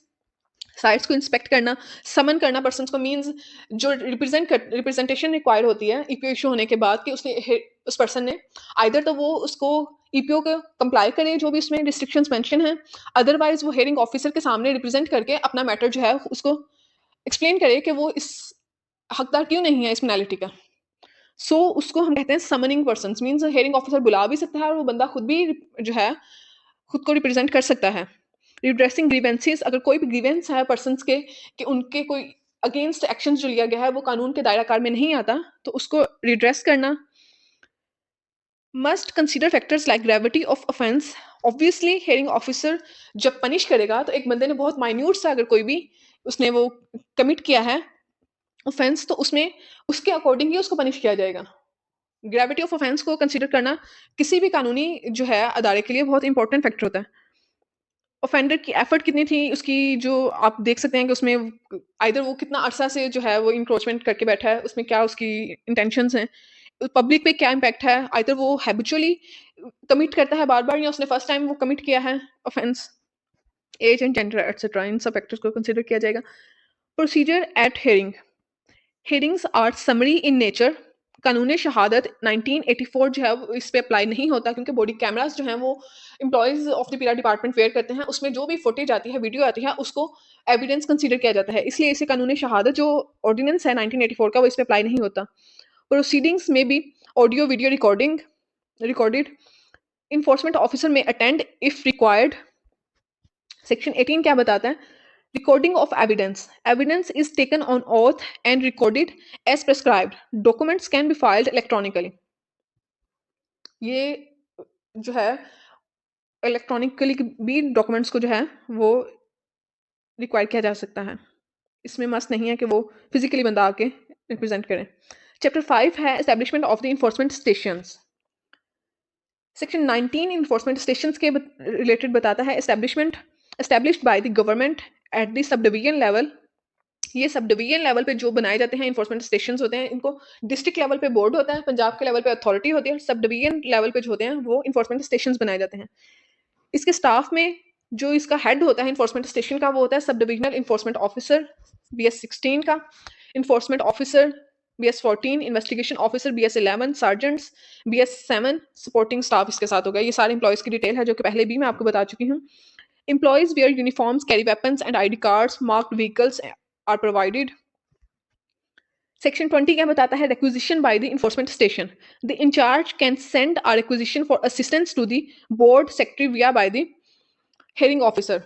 sites को इंस्पेक्ट करना, समन करना पर्सन्स को मीन्स जो रिप्रेजेंटेशन रिक्वायर्ड होती है ईपीओ इशू होने के बाद कि उस पर्सन ने आइदर तो वो उसको ईपीओ को कंप्लाई करे जो भी उसमें रिस्ट्रिक्शंस मेंशन हैं, अदरवाइज वो हियरिंग ऑफिसर के सामने रिप्रेजेंट करके अपना मैटर जो है उसको एक्सप्लेन करे कि वो इस हकदार क्यों नहीं है इस पेनल्टी का। उसको हम कहते हैं summoning persons, means hearing officer बुला भी सकता है और वो बंदा खुद भी जो है खुद को रिप्रेजेंट कर सकता है। रिड्रेसिंग ग्रीवेंसेस, अगर कोई भी ग्रीवेंस है पर्सन्स के कि उनके कोई अगेंस्ट एक्शन जो लिया गया है वो कानून के दायरा कार में नहीं आता, तो उसको रिड्रेस करना। Must consider factors like gravity of offence, obviously hearing officer जब पनिश करेगा तो एक बंदे ने बहुत माइन्यूट सा अगर कोई भी उसने वो कमिट किया है ऑफेंस, तो उसमें उसके अकॉर्डिंग ही उसको पनिश किया जाएगा। ग्रेविटी ऑफ ऑफेंस को कंसीडर करना किसी भी कानूनी जो है अदारे के लिए बहुत इंपॉर्टेंट फैक्टर होता है। ऑफेंडर की एफर्ट कितनी थी उसकी, जो आप देख सकते हैं कि उसमें आइदर वो कितना अरसा से जो है वो इंक्रोचमेंट करके बैठा है, उसमें क्या उसकी इंटेंशंस हैं, पब्लिक पे क्या इम्पैक्ट है, आइदर वो हैबिचुअली कमिट करता है बार बार या उसने फर्स्ट टाइम वो कमिट किया है offence, age and gender etcetera, इन सब फैक्टर्स को कंसीडर किया जाएगा। Procedure at hearing, hearings are summary in nature. कानून शहादत 1984 जो है वो इस पे अप्लाई नहीं होता क्योंकि बॉडी कैमरास जो हैं वो एम्प्लॉयज़ ऑफ द पीरा डिपार्टमेंट वेयर करते हैं, उसमें जो भी फुटेज आती है, वीडियो आती है, उसको एविडेंस कंसीडर किया जाता है, इसलिए इसे कानून शहादत जो ऑर्डिनेंस है 1984 का वो इस पे अप्लाई नहीं होता। प्रोसीडिंग्स में भी audio video recorded, enforcement officer में अटेंड इफ रिक्वायर्ड। सेक्शन 18 क्या बताता है? Recording of evidence, evidence is taken on oath and recorded as prescribed, documents can be filed electronically. ये जो है इलेक्ट्रॉनिकली भी डॉक्यूमेंट्स को जो है वो रिक्वायर किया जा सकता है, इसमें मस्ट नहीं है कि वो फिजिकली बंदा आके रिप्रेजेंट करें। चैप्टर 5 है establishment of the enforcement stations. Section 19 enforcement stations के रिलेटेड बताता है established by the government at the sub division level. ये सब डिवीजन लेवल पे जो बनाए जाते हैं इन्फोर्समेंट स्टेशंस होते हैं, इनको डिस्ट्रिक्ट लेवल पे बोर्ड होता है, पंजाब के लेवल पे अथॉरिटी होती है, और सब डिवीजन लेवल पे जो होते हैं वो इन्फोर्समेंट स्टेशंस बनाए जाते हैं। इसके स्टाफ में जो इसका हेड होता है इन्फोर्समेंट स्टेशन का वो होता है सब डिविजनल इन्फोर्समेंट ऑफिसर BS16 का, enforcement officer BS14, investigation officer BS11, sergeants BS7, supporting staff इसके साथ होगा। ये सारे एम्प्लॉयज़ की डिटेल है जो कि पहले भी मैं आपको बता चुकी हूँ। Employees wear uniforms, carry weapons and ID cards, marked vehicles are provided. Section 20 क्या बताता है? Requisition by the enforcement station, the incharge can send a requisition for assistance to the board secretary via by the hearing officer.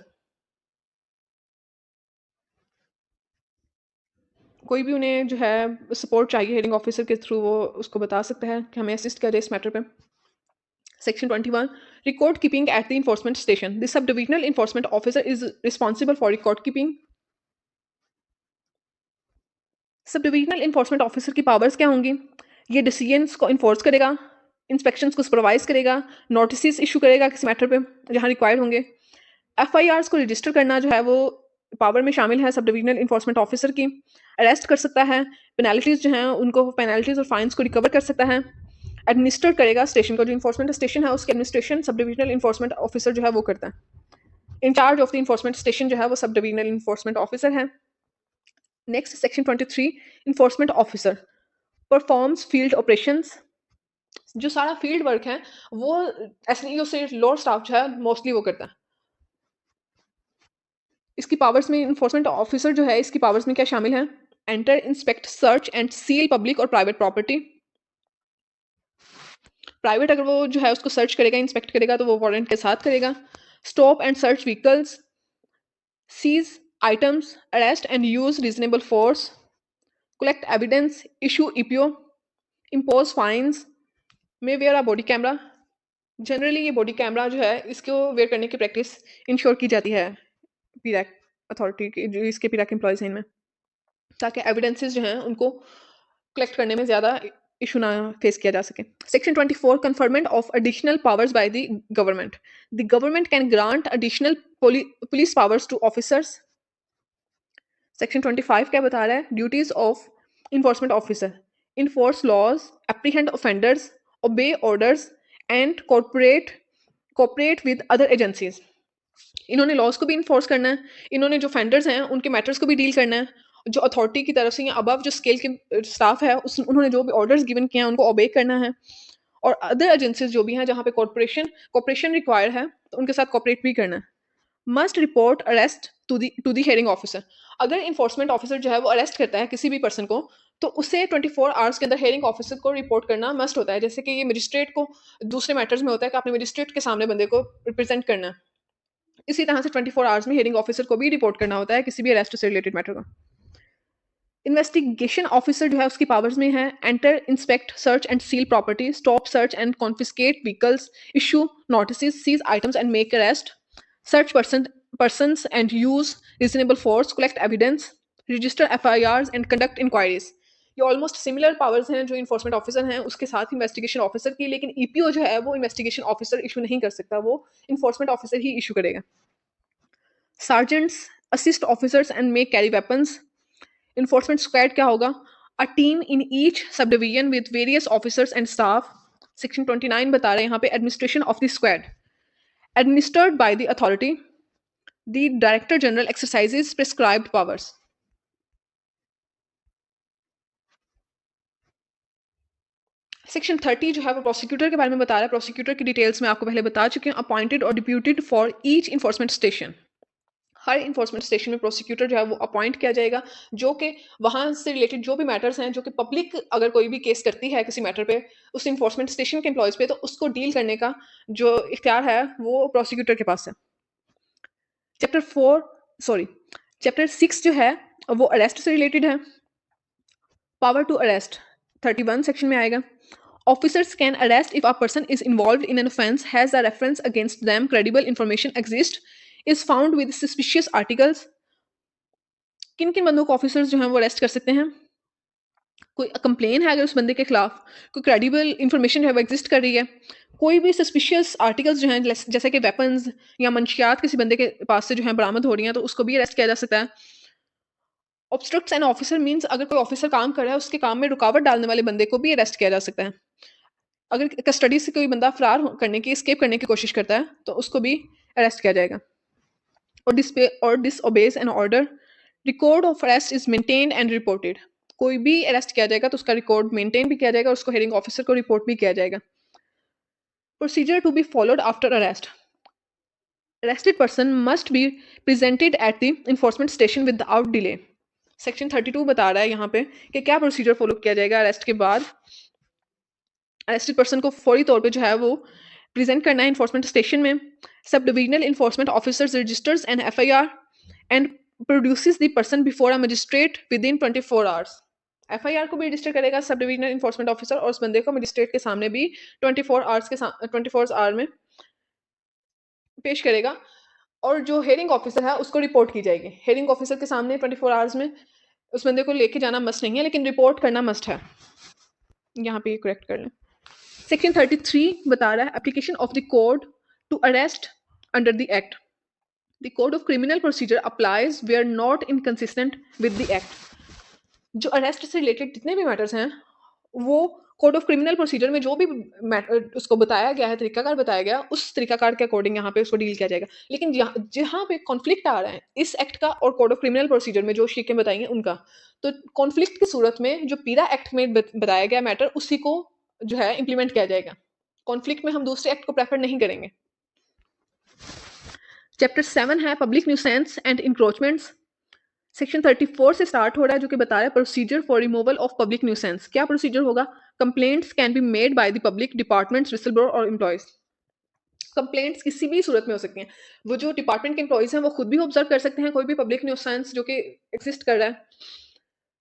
कोई भी उन्हें जो है support चाहिए hearing officer के थ्रू, वो उसको बता सकता है कि हमें असिस्ट करे इस मैटर पे। Section 21 record keeping eight the enforcement station, the sub divisional enforcement officer is responsible for record keeping. सब डिविजनल इन्फोर्समेंट ऑफिसर की पावर्स क्या होंगी? ये डिसीजंस को इन्फोर्स करेगा, इंस्पेक्शंस को सुपरवाइज करेगा, नोटिस इशू करेगा किसी मैटर पे जहाँ रिक्वायर्ड होंगे, FIRs को रजिस्टर करना जो है वो पावर में शामिल है सब डिविजनल इन्फोर्समेंट ऑफिसर की, अरेस्ट कर सकता है, पेनल्टीज जो हैं उनको पेनल्टीज और फाइन्स को रिकवर कर सकता है, एडमिनिस्टर करेगा स्टेशन को, जो इन्फोर्समेंट स्टेशन है उसकी एडमिनिस्ट्रेशन सब डिविजनल इन्फोर्समेंट ऑफिसर जो है वो करता है। Incharge of the enforcement station जो है वो सब डिविजनल इन्फोर्समेंट ऑफिसर है। Next section 23 enforcement officer performs field operations, जो सारा फील्ड वर्क है वो SDO से लोअर स्टाफ जो है मोस्टली वो करता है। इसकी पावर्स में इन्फोर्समेंट ऑफिसर जो है इसकी पावर्स में क्या शामिल है? Enter, inspect, search and seal public और प्राइवेट प्रॉपर्टी। प्राइवेट अगर वो जो है उसको सर्च करेगा, इंस्पेक्ट करेगा तो वो वारंट के साथ करेगा। Stop and search vehicles, seize items, arrest and use reasonable force, collect evidence, issue EPO, impose fines, may wear a body camera. Generally ये बॉडी कैमरा जो है इसको वेयर करने की प्रैक्टिस इंश्योर की जाती है पीरैक अथॉरिटी की, जो इसके पीरैक एम्प्लॉयज़ हैं इनमें, ताकि एविडेंसेस जो हैं उनको कलेक्ट करने में ज़्यादा इशू ना फेस किया जा सके। Section 24 conferment of additional powers by the government, the government can grant additional police powers to officers. Section 25 क्या बता रहा है? Duties of enforcement officer: enforce laws, apprehend offenders, obey orders and cooperate with other agencies. इन्होंने laws को भी enforce करना है, इन्होंने जो फेंडर्स हैं उनके मैटर्स को भी डील करना है, जो अथॉरिटी की तरफ से या अबव जो स्केल के स्टाफ है उस उन्होंने जो भी ऑर्डर्स गिवन किए हैं उनको ओबे करना है, और अदर एजेंसीज जो भी हैं जहाँ पे कॉर्पोरेशन रिक्वायर्ड है तो उनके साथ कॉपरेट भी करना है। Must report arrest to the hearing officer: अगर इन्फोर्समेंट ऑफिसर जो है वो अरेस्ट करता है किसी भी पर्सन को तो उसे 24 आवर्स के अंदर हियरिंग ऑफिसर को रिपोर्ट करना मस्ट होता है। जैसे कि ये मजिस्ट्रेट को दूसरे मैटर्स में होता है कि आपने मजिस्ट्रेट के सामने बंदे को रिप्रेजेंट करना है, इसी तरह से 24 आवर्स में हियरिंग ऑफिसर को भी रिपोर्ट करना होता है किसी भी अरेस्ट से रिलेटेड मैटर का। इन्वेस्टिगेशन ऑफिसर जो है उसकी पावर्स में है enter, inspect, search and seal property, stop, search and confiscate vehicles, issue notice, seize items and make arrest, search persons and use reasonable force, collect evidence, register FIRs and conduct inquiries। ये almost similar powers हैं जो enforcement officer हैं उसके साथ investigation officer की, लेकिन EPO जो है वो इन्वेस्टिगेशन ऑफिसर इशू नहीं कर सकता, वो इन्फोर्समेंट ऑफिसर ही इशू करेगा। Sergeants assist officers and may carry weapons। Enforcement squad क्या होगा? A team in each subdivision with various officers and staff। Section 29 बता रहे हैं यहाँ पे administration of the squad administered by the authority। The Director General exercises prescribed powers। Section 30 जो है वो प्रोसिक्यूटर के बारे में बता रहा है। प्रोसिक्यूटर की डिटेल्स में आपको पहले बता चुके हैं। Appointed or deputed for each enforcement station. Her enforcement station में प्रोसिक्यूटर जो है वो अपॉइंट किया जाएगा, जो कि वहाँ से रिलेटेड जो भी मैटर्स हैं, जो कि पब्लिक अगर कोई भी केस करती है किसी मैटर पे उस इन्फोर्समेंट स्टेशन के एम्प्लॉयज़ पे, तो उसको डील करने का जो इख्तियार है वो प्रोसिक्यूटर के पास है। चैप्टर 6 जो है वो अरेस्ट से रिलेटेड है। पावर टू अरेस्ट 31 सेक्शन में आएगा। Officers can arrest if a person is involved in an offense, has a reference against them, credible information exists, is found with suspicious articles। किन किन बंदों को ऑफिसर्स जो हैं वो अरेस्ट कर सकते हैं? कोई कंप्लेन है अगर उस बंदे के खिलाफ, कोई क्रेडिबल इंफॉर्मेशन है वो एग्जिस्ट कर रही है, कोई भी सस्पिशियस आर्टिकल्स जो हैं जैसे कि वेपन्स या मंशियात किसी बंदे के पास से जो है बरामद हो रही हैं तो उसको भी अरेस्ट किया जा सकता है। ऑब्स्ट्रक्ट्स एन ऑफिसर मींस अगर कोई ऑफिसर काम कर रहा है उसके काम में रुकावट डालने वाले बंदे को भी अरेस्ट किया जा सकता है। अगर कस्टडी से कोई बंदा करने की एस्केप करने की कोशिश करता है तो उसको भी अरेस्ट किया जाएगा। और disobeys an order, record of arrest is maintained and reported. कोई भी अरेस्ट किया जाएगा तो उसका रिकॉर्ड मेंटेन भी किया जाएगा और उसको हियरिंग ऑफिसर को रिपोर्ट भी किया जाएगा। Procedure to be followed after arrest: arrested person must be presented at the enforcement station without delay. Section 32 बता रहा है यहाँ पे कि क्या प्रोसीजर फॉलो किया जाएगा अरेस्ट के बाद। अरेस्टेड पर्सन को फौरी तौर पे जो है वो प्रेजेंट करना है इन्फोर्समेंट स्टेशन में। Sub divisional enforcement officers registers an FIR and produces the person before a magistrate within 24 hours. FIR को भी रजिस्टर करेगा सब डिविजनल इन्फोर्समेंट ऑफिसर और उस बंदे को मजिस्ट्रेट के सामने भी 24 आवर में पेश करेगा, और जो हेयरिंग ऑफिसर है उसको रिपोर्ट की जाएगी। हेयरिंग ऑफिसर के सामने 24 आवर्स में उस बंदे को लेके जाना मस्ट नहीं है, लेकिन रिपोर्ट करना मस्ट है। यहाँ पे करेक्ट कर लें। सेक्शन 33 बता रहा है application of the code to arrest under the act. The code of criminal procedure applies where not inconsistent with the act. जो अरेस्ट से रिलेटेड जितने भी मैटर्स हैं वो कोड ऑफ क्रिमिनल प्रोसीजर में जो भी उसको बताया गया है, तरीकाकार बताया गया, उस तरीकाकार के अकॉर्डिंग यहाँ पे उसको डील किया जाएगा। लेकिन जहाँ पे कॉन्फ्लिक्ट आ रहा है इस एक्ट का और कोड ऑफ क्रिमिनल प्रोसीजर में जो शिकें बताई हैं उनका, तो कॉन्फ्लिक्ट की सूरत में जो पीरा एक्ट में बताया गया मैटर उसी को जो है इम्प्लीमेंट किया जाएगा। कॉन्फ्लिक्ट में हम दूसरे एक्ट को प्रेफर नहीं करेंगे। चैप्टर 7 है public nuisance and encroachments. Section 34 से स्टार्ट हो रहा है जो कि बता रहा है procedure for removal of public nuisance. क्या प्रोसीजर होगा? Complaints can be made by the public departments, whistle blower और एम्प्लॉयज। कंप्लेंट्स किसी भी सूरत में हो सकती हैं। वो जो डिपार्टमेंट के एम्प्लॉयज हैं वो खुद भी ऑब्जर्व कर सकते हैं कोई भी पब्लिक न्यूसेंस जो कि एग्जिस्ट कर रहा है।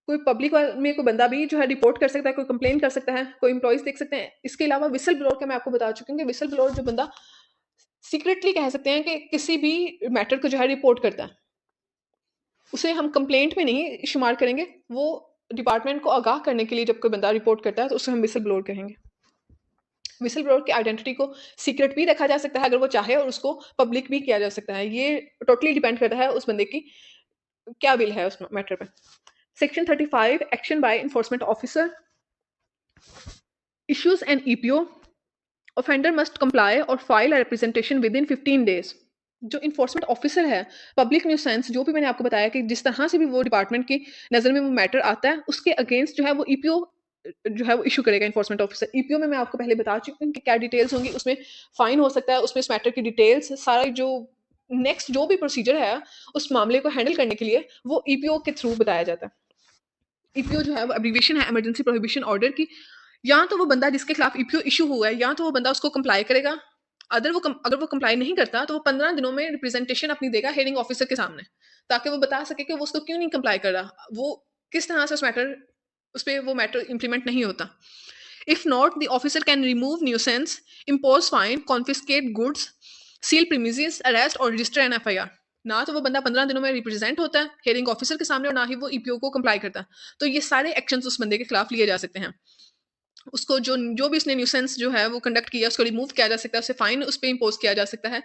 कोई पब्लिक में कोई बंदा भी जो है रिपोर्ट कर सकता है, कोई कंप्लेन कर सकता है, कोई एम्प्लॉयज देख सकते हैं। इसके अलावा विसल ब्लोअर का मैं आपको बता चुकी हूँ कि विसल ब्लोअर जो बंदा सीक्रेटली कह सकते हैं कि किसी भी मैटर को जो है रिपोर्ट करता है, उसे हम कंप्लेंट में नहीं शुमार करेंगे। वो डिपार्टमेंट को आगाह करने के लिए जब कोई बंदा रिपोर्ट करता है तो उसे हम विसल ब्लोअर कहेंगे। विसल ब्लोअर की आइडेंटिटी को सीक्रेट भी रखा जा सकता है अगर वो चाहे, और उसको पब्लिक भी किया जा सकता है। ये टोटली डिपेंड करता है उस बंदे की क्या बिल है उस मैटर पे। Section 35 action by enforcement officer issues an EPO offender must comply or file a representation within 15 days. जो इन्फोर्समेंट ऑफिसर है, पब्लिक न्यूसेंस जो भी मैंने आपको बताया कि जिस तरह से भी वो डिपार्टमेंट की नज़र में वो मैटर आता है, उसके अगेंस्ट जो है वो ईपीओ जो है वो इश्यू करेगा इन्फोर्समेंट ऑफिसर। ईपीओ में मैं आपको पहले बता चुकी हूँ कि क्या डिटेल्स होंगी, उसमें फाइन हो सकता है, उसमें इस मैटर की डिटेल्स सारा जो नेक्स्ट जो भी प्रोसीजर है उस मामले को हैंडल करने के लिए वो ईपीओ के थ्रू बताया जाता है। ईपीओ जो है वो एब्रीविएशन है इमरजेंसी प्रोहिबिशन ऑर्डर की। या तो वो बंदा जिसके खिलाफ ईपीओ इशू हुआ है, या तो वो बंदा उसको कंप्लाई करेगा। अगर वो कंप्लाई नहीं करता तो वो 15 दिनों में रिप्रेजेंटेशन अपनी देगा हेयरिंग ऑफिसर के सामने, ताकि वो बता सके कि वो उसको क्यों नहीं कंप्लाई कर रहा, वो किस तरह से उस पे वो मैटर इंप्लीमेंट नहीं होता। If not the officer can remove nuisance, impose fine, confiscate goods, seal premises, arrest और रजिस्टर एन एफआईआर। ना तो वो बंदा 15 दिनों में रिप्रेजेंट होता है हेयरिंग ऑफिसर के सामने, और ना ही वो ईपीओ को कंप्लाई करता है। तो ये सारे एक्शंस उस बंदे के खिलाफ लिए जा सकते हैं। उसको जो जो भी उसने न्यूसेंस जो है वो कंडक्ट किया, उसको रिमूव किया जा सकता है, उसे फाइन उस पे इम्पोज किया जा सकता है।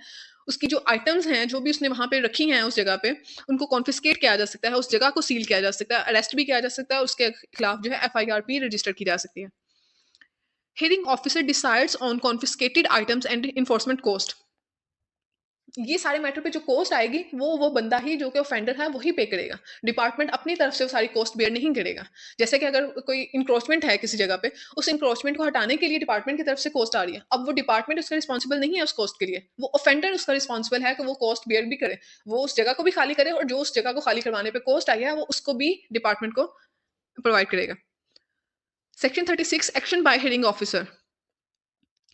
उसकी जो आइटम्स हैं जो भी उसने वहाँ पे रखी हैं उस जगह पे, उनको कॉन्फिस्केट किया जा सकता है, उस जगह को सील किया जा सकता है, अरेस्ट भी किया जा सकता है, उसके खिलाफ जो है एफआईआर भी रजिस्टर की जा सकती है। Hearing officer decides on confiscated items and enforcement cost. ये सारे मैटर पे जो कॉस्ट आएगी वो बंदा ही जो कि ऑफेंडर है वही पे करेगा। डिपार्टमेंट अपनी तरफ से वो सारी कॉस्ट बेयर नहीं करेगा। जैसे कि अगर कोई इंक्रोचमेंट है किसी जगह पे, उस इंक्रोचमेंट को हटाने के लिए डिपार्टमेंट की तरफ से कॉस्ट आ रही है, अब वो डिपार्टमेंट उसका रिस्पॉन्सिबल नहीं है उस कॉस्ट के लिए, वो ऑफेंडर उसका रिस्पॉन्सिबल है कि वो कॉस्ट बेयर भी करे, वो उस जगह को भी खाली करे, और जो उस जगह को खाली करवाने पे कॉस्ट आई है वो उसको भी डिपार्टमेंट को प्रोवाइड करेगा। Section 36 action by hearing officer.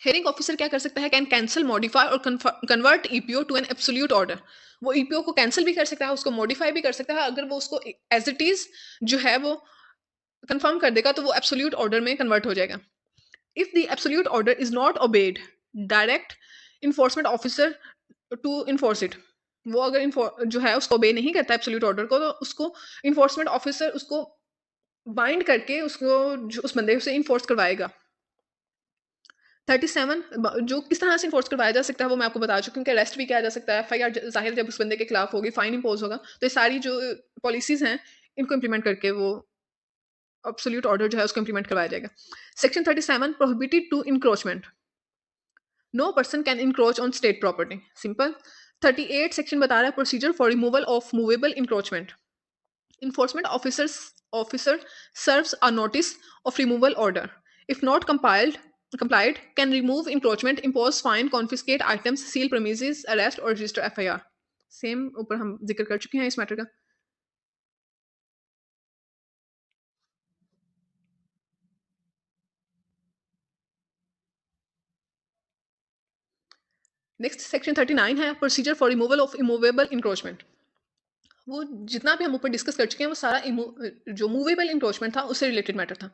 Hearing officer क्या कर सकता है, कैन कैंसिल, मॉडिफाई और convert EPO to an absolute order. वो ईपीओ को कैंसिल भी कर सकता है, उसको मॉडिफाई भी कर सकता है। अगर वो उसको एज इट इज जो है वो कंफर्म कर देगा तो वो एब्सोल्यूट ऑर्डर में कन्वर्ट हो जाएगा। If the absolute order is not obeyed, direct enforcement officer to enforce it. वो अगर जो है उसको ओबे नहीं करता एब्सोल्यूट ऑर्डर को, तो उसको इन्फोर्समेंट ऑफिसर उसको बाइंड करके उसको उस बंदे से इन्फोर्स करवाएगा। 37 जो किस तरह से इन्फोर्स करवाया जा सकता है वो मैं आपको बता चुकी हूँ कि अरेस्ट भी किया जा सकता है, एफआईआर ज़ाहिर जब उस बंदे के खिलाफ होगी, फाइन इम्पोज होगा। तो ये सारी जो पॉलिसीज़ हैं इनको इम्प्लीमेंट करके वो एब्सोल्यूट ऑर्डर जो है उसको इम्प्लीमेंट करवाया जाएगा। Section 37 prohibited to encroachment. No person can encroach on state property. Simple. 38 section बता रहा है procedure for removal of movable encroachment. Enforcement officer serves a notice of removal order. If not complied, can remove encroachment, impose fine, confiscate items, seal premises, arrest और register FIR. Same ऊपर हम जिक्र कर चुके हैं इस मैटर का। Next section 39 है procedure for removal of immovable encroachment. वो जितना भी हम ऊपर डिस्कस कर चुके हैं वो सारा जो मूवेबल इंक्रोचमेंट था उससे रिलेटेड मैटर था।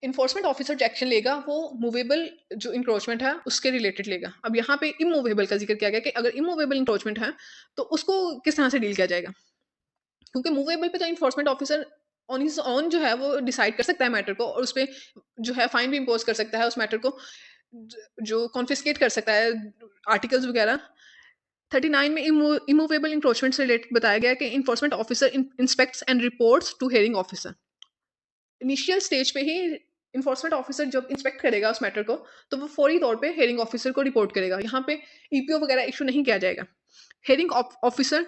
इन्फोर्समेंट ऑफिसर जो एक्शन लेगा वो मूवेबल जो इंक्रोचमेंट है उसके रिलेटेड लेगा। अब यहाँ पे इमूवेबल का जिक्र किया गया कि अगर इमूवेबल इंक्रोचमेंट है तो उसको किस तरह से डील किया जाएगा, क्योंकि मूवेबल पे तो enforcement officer on his on जो है वो डिसाइड कर सकता है मैटर को, और उस पर जो है फाइन भी इम्पोज कर सकता है, उस मैटर को जो कॉन्फिस्केट कर सकता है आर्टिकल्स वगैरह। 39 में इमूवेबल इंक्रोचमेंट से रिलेटेड बताया गया कि enforcement officer inspects and reports to hearing officer. Initial stage पे ही इन्फोर्समेंट ऑफिसर जब इंस्पेक्ट करेगा उस मैटर को, तो वो फौरी तौर पे हेयरिंग ऑफिसर को रिपोर्ट करेगा। यहाँ पे ईपीओ वगैरह इशू नहीं किया जाएगा। Hearing officer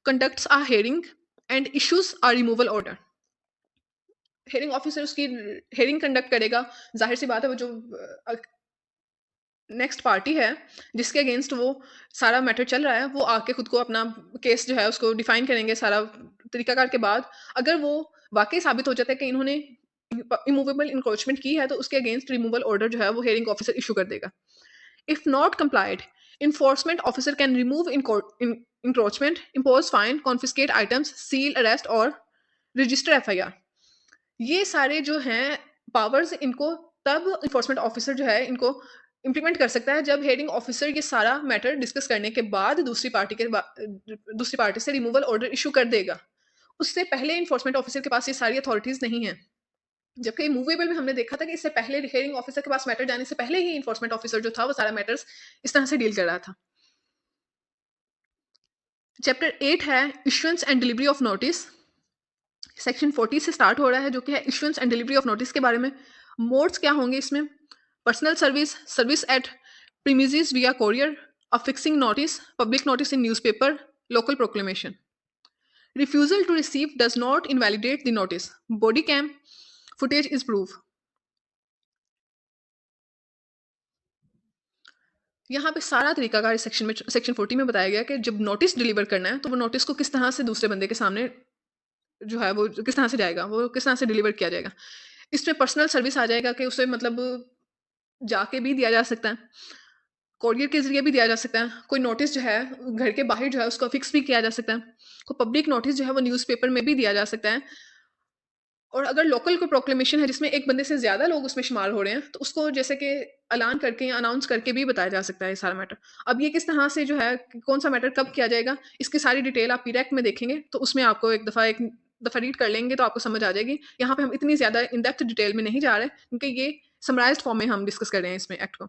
conducts a hearing and issues a removal order. Hearing officer उसकी हेयरिंग कंडक्ट करेगा। जाहिर सी बात है वो जो नेक्स्ट पार्टी है जिसके अगेंस्ट वो सारा मैटर चल रहा है, वो आके खुद को अपना केस जो है उसको डिफाइन करेंगे सारा तरीकाकार के बाद। अगर वो वाकई साबित हो जाता है कि इन्होंने इमूवेबल इंक्रोचमेंट की है, तो उसके अगेंस्ट रिमूवल ऑर्डर जो है वो हेयरिंग ऑफिसर इशू कर देगा। If not complied, enforcement officer can remove encroachment, impose fine, confiscate items, seal, arrest और रजिस्टर एफआईआर। ये सारे जो हैं पावर्स, इनको तब इन्फोर्समेंट ऑफिसर जो है इनको इम्प्लीमेंट कर सकता है जब हेयरिंग ऑफिसर ये सारा मैटर डिस्कस करने के बाद दूसरी पार्टी से रिमूवल ऑर्डर इशू कर देगा। उससे पहले इन्फोर्समेंट ऑफिसर के पास ये सारी अथॉरिटीज नहीं है। जबकि मूवेबल में हमने देखा था कि इससे पहले हेयरिंग ऑफिसर के पास मैटर जाने से पहले ही इन्फोर्समेंट ऑफिसर जो था वो सारा मैटर्स इस तरह से डील कर रहा था। चैप्टर 8 है issuance and delivery of notice. Section 40 से स्टार्ट हो रहा है, जो कि है issuance and delivery of notice के बारे में। मोड्स क्या होंगे इसमें? Personal service, service at premises via courier, affixing notice, public notice in newspaper, local proclamation. Refusal to receive does not invalidate the notice. Body cam footage is proof. यहाँ पे सारा तरीकाकार इस सेक्शन में सेक्शन 40 में बताया गया कि जब नोटिस डिलीवर करना है तो वो नोटिस को किस तरह से दूसरे बंदे के सामने जो है वो किस तरह से जाएगा, वो किस तरह से डिलीवर किया जाएगा। इसमें पर्सनल सर्विस आ जाएगा कि उसे मतलब जाके भी दिया जा सकता है, कोरियर के ज़रिए भी दिया जा सकता है। कोई नोटिस जो है घर के बाहर जो है उसको फिक्स भी किया जा सकता है। कोई पब्लिक नोटिस जो है वो न्यूज़पेपर में भी दिया जा सकता है। और अगर लोकल कोई प्रोक्लेमेशन है जिसमें एक बंदे से ज़्यादा लोग उसमें शुमार हो रहे हैं, तो उसको जैसे कि ऐलान करके या अनाउंस करके भी बताया जा सकता है ये सारा मैटर। अब ये किस तरह से जो है कौन-सा मैटर कब किया जाएगा, इसकी सारी डिटेल आप पीडीएफ में देखेंगे, तो उसमें आपको एक दफ़ा रीड कर लेंगे तो आपको समझ आ जाएगी। यहाँ पे हम इतनी ज़्यादा इन डेप्थ डिटेल में नहीं जा रहे, क्योंकि ये समराइज़्ड फॉर्म में हम डिस्कस कर रहे हैं इसमें एक्ट को।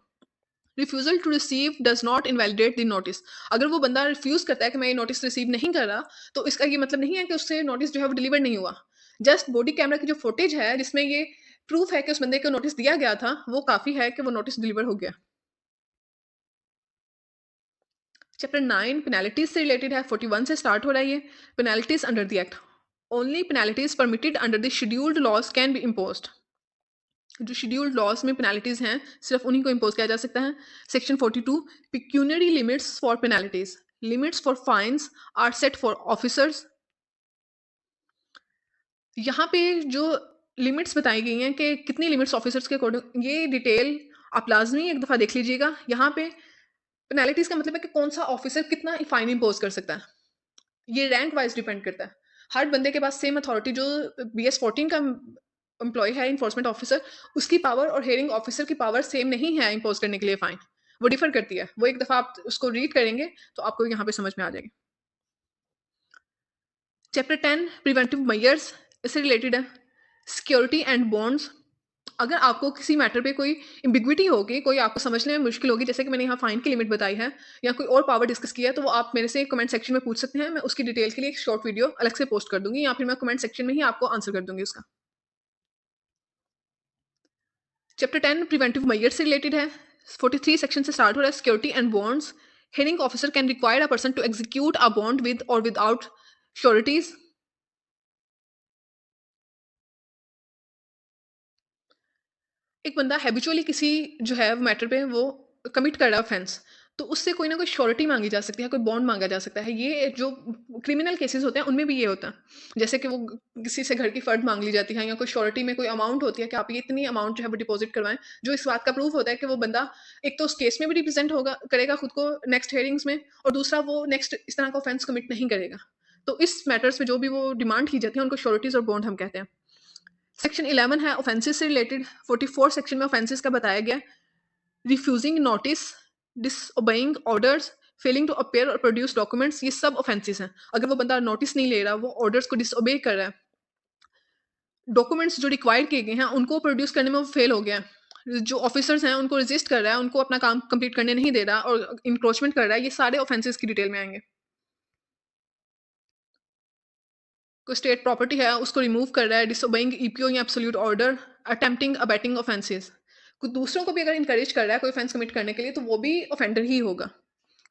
Refusal to receive does not invalidate the notice. अगर वो बंदा रिफ्यूज़ करता है कि मैं ये नोटिस रिसीव नहीं कर रहा, तो इसका ये मतलब नहीं है कि उससे नोटिस जो है वो डिलीवर नहीं हुआ। जस्ट बॉडी कैमरा की जो फुटेज है जिसमें ये प्रूफ है कि उस बंदे को नोटिस दिया गया था, वो काफ़ी है कि वो नोटिस डिलीवर हो गया। चैप्टर 9 पेनल्टीज़ से रिलेटेड है, 41 से स्टार्ट हो रहा है ये। Penalties under the act. Only penalties permitted under the scheduled laws can be imposed. जो शेड्यूल्ड लॉज में पेनल्टीज हैं सिर्फ उन्हीं को इम्पोज किया जा सकता है। Section 42 pecuniary limits for penalties, limits for fines are set for officers. यहाँ पे जो लिमिट्स बताई गई हैं कि कितनी लिमिट्स ऑफिसर्स के अकॉर्डिंग, ये डिटेल आप लाजमी एक दफ़ा देख लीजिएगा। यहाँ पे पेनल्टीज का मतलब है कि कौन सा ऑफिसर कितना फाइन इम्पोज कर सकता है। ये रैंक वाइज डिपेंड करता है। हर बंदे के पास सेम अथॉरिटी, जो BS14 का एम्प्लॉय है इन्फोर्समेंट ऑफिसर, उसकी पावर और हेयरिंग ऑफिसर की पावर सेम नहीं है इम्पोज करने के लिए फाइन। वो डिफर करती है। वो एक दफ़ा आप उसको रीड करेंगे तो आपको यहाँ पे समझ में आ जाएगी। चैप्टर 10 प्रिवेंटिव मेजर्स, इससे रिलेटेड है। Security and bonds. अगर आपको किसी मैटर पे कोई एम्बिग्विटी होगी, कोई आपको समझने में मुश्किल होगी, जैसे कि मैंने यहाँ फाइन की लिमिट बताई है या कोई और पावर डिस्कस किया है, तो वो आप मेरे से कमेंट सेक्शन में पूछ सकते हैं। मैं उसकी डिटेल के लिए एक शॉर्ट वीडियो अलग से पोस्ट कर दूंगी, या फिर मैं कमेंट सेक्शन में ही आपको आंसर कर दूंगी उसका। चैप्टर 10 प्रिवेंटिव मेजर से रिलेटेड है। 43 सेक्शन से स्टार्ट हो रहा है। Security and bonds. Hearing officer can require a person to execute a bond with और विदाउट श्योरिटीज। एक बंदा हैबिचुअली किसी जो है मैटर पे वो कमिट कर रहा है ऑफेंस, तो उससे कोई ना कोई श्योरिटी मांगी जा सकती है, कोई बॉन्ड मांगा जा सकता है। ये जो क्रिमिनल केसेस होते हैं उनमें भी ये होता है। जैसे कि वो किसी से घर की फर्द मांग ली जाती है, या कोई श्योरिटी में कोई अमाउंट होती है कि आप ये इतनी अमाउंट जो है वो डिपॉजिट करवाएं, जो इस बात का प्रूफ होता है कि वो बंदा एक तो उस केस में भी रिप्रेजेंट होगा करेगा खुद को नेक्स्ट हेयरिंग्स में, और दूसरा वो नेक्स्ट इस तरह का ऑफेंस कमिट नहीं करेगा। तो इस मैटर्स में जो भी वो डिमांड की जाती है उनको श्योरिटीज और बॉन्ड हम कहते हैं। सेक्शन 11 है ऑफेंसेस से रिलेटेड। 44 सेक्शन में ऑफेंसेस का बताया गया। Refusing notice, disobeying orders, failing to appear और प्रोड्यूस डॉक्यूमेंट्स, ये सब ऑफेंसेस हैं। अगर वो बंदा नोटिस नहीं ले रहा, वो ऑर्डर्स को डिसओबे कर रहा है, डॉक्यूमेंट्स जो रिक्वायर्ड किए गए हैं उनको प्रोड्यूस करने में वो फेल हो गया है, जो ऑफिसर्स हैं उनको रजिस्ट कर रहा है, उनको अपना काम कंप्लीट करने नहीं दे रहा और इंक्रोचमेंट कर रहा है, ये सारे ऑफेंसेस की डिटेल में आएंगे। कोई स्टेट प्रॉपर्टी है उसको रिमूव कर रहा है, डिसोबेइंग ईपीओ या absolute order, attempting abetting offences. कुछ दूसरों को भी अगर इंकरेज कर रहा है कोई ऑफेंस कमिट करने के लिए, तो वो भी ऑफेंडर ही होगा।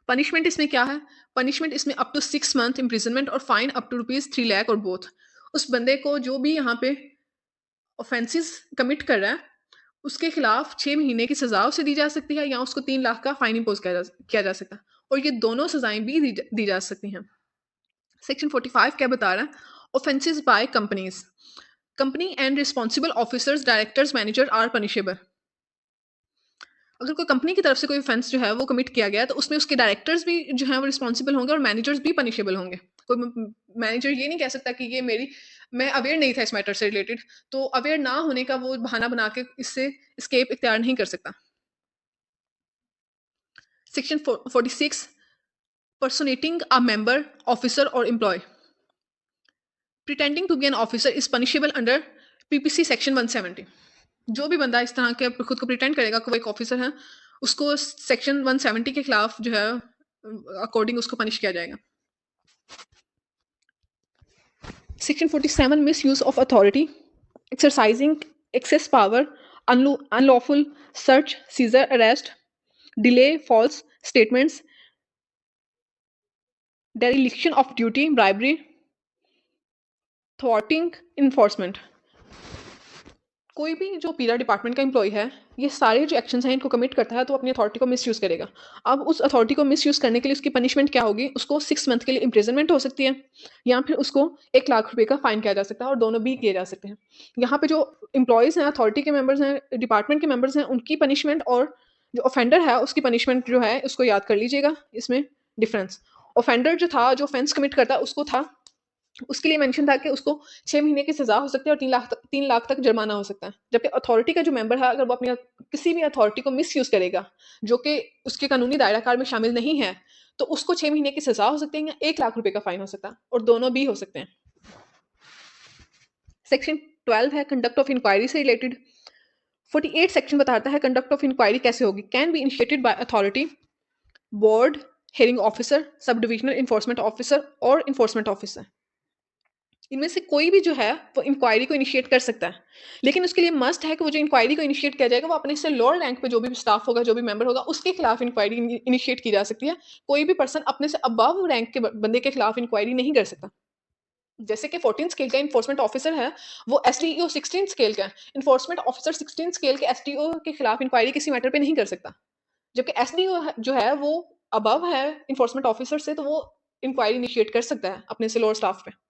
पनिशमेंट इसमें क्या है? पनिशमेंट इसमें अप टू 6 मंथ इम्प्रिजनमेंट और फाइन अप टू ₹3 लाख और बोथ। उस बंदे को जो भी यहाँ पे ऑफेंसेस कमिट कर रहा है उसके खिलाफ 6 महीने की सजा उसे दी जा सकती है, या उसको 3 लाख का फाइन इम्पोज किया जा सकता है। और ये दोनों सजाएं भी दी जा सकती हैं। सेक्शन 45 क्या बता रहा है? Offences by companies. Company and responsible officers, directors, manager are punishable. अगर कोई कंपनी की तरफ से कोई ऑफेंस जो है वो कमिट किया गया, तो उसमें उसके डायरेक्टर्स भी जो है वो रिस्पॉन्सिबल होंगे और मैनेजर्स भी पनिशेबल होंगे। कोई मैनेजर ये नहीं कह सकता कि ये मेरी मैं अवेयर नहीं था इस मैटर से रिलेटेड, तो अवेयर ना होने का वो बहाना बना के इससे स्केप इख्तियार नहीं कर सकता। Section 46 personating a member, officer और employee. Pretending to be an officer is punishable under PPC section 170। जो भी बंदा इस तरह के खुद को प्रिटेंड करेगा कि वो एक ऑफिसर है, उसको सेक्शन 170 के खिलाफ जो है अकॉर्डिंग उसको पनिश किया जाएगा। Section 47 misuse of authority, exercising excess power, unlawful search, seizure, arrest, delay, false statements, dereliction of duty, bribery, thwarting enforcement. कोई भी जो पीआर डिपार्टमेंट का एम्प्लॉय है, ये सारे जो एक्शंस हैं इनको कमिट करता है तो अपनी अथॉरिटी को मिसयूज़ करेगा। अब उस अथॉरिटी को मिसयूज़ करने के लिए उसकी पनिशमेंट क्या होगी? उसको 6 मंथ के लिए इम्प्रिजनमेंट हो सकती है या फिर उसको 1 लाख रुपए का फाइन किया जा सकता है और दोनों भी किए जा सकते हैं। यहाँ पे जो एम्प्लॉइज़ हैं, अथॉरिटी के मेंबर्स हैं, डिपार्टमेंट के मेंबर्स हैं, उनकी पनिशमेंट और जो ऑफेंडर है उसकी पनिशमेंट जो है उसको याद कर लीजिएगा, इसमें डिफरेंस। ऑफेंडर जो था, जो ऑफेंस कमिट करता उसको था, उसके लिए मेंशन था कि उसको 6 महीने की सज़ा हो सकती है और 3 लाख तक जुर्माना हो सकता है। जबकि अथॉरिटी का जो मेंबर है, अगर वो अपनी किसी भी अथॉरिटी को मिसयूज़ करेगा, जो कि उसके कानूनी दायरा-कार में शामिल नहीं है, तो उसको 6 महीने की सज़ा हो सकती है या 1 लाख रुपए का फाइन हो सकता है और दोनों भी हो सकते हैं। सेक्शन 12 है कंडक्ट ऑफ इंक्वायरी से रिलेटेड। 48 सेक्शन बताता है कंडक्ट ऑफ इंक्वायरी कैसे होगी। Can be initiated by authority, board, hearing officer, sub divisional enforcement officer और एनफोर्समेंट ऑफिसर। इनमें से कोई भी जो है वो इंक्वायरी को इनिशिएट कर सकता है, लेकिन उसके लिए मस्ट है कि वो जो इंक्वायरी को इनिशिएट किया जाएगा वो अपने से लोअर रैंक पे जो भी स्टाफ होगा, जो भी मेंबर होगा, उसके खिलाफ इंक्वायरी इनिशिएट की जा सकती है। कोई भी पर्सन अपने से अबव रैंक के बंदे के खिलाफ इंक्वायरी नहीं कर सकता। जैसे कि 14 स्केल का इन्फोर्समेंट ऑफिसर है, वो एसडीओ 16 स्केल का है। इन्फोर्समेंट ऑफिसर 16 स्केल के एसडीओ के खिलाफ इंक्वायरी किसी मैटर पे नहीं कर सकता, जबकि एसडीओ जो है वो अबव है इन्फोर्समेंट ऑफिसर से, तो वो इंक्वायरी इनिशिएट कर सकता है अपने से लोअर स्टाफ पे।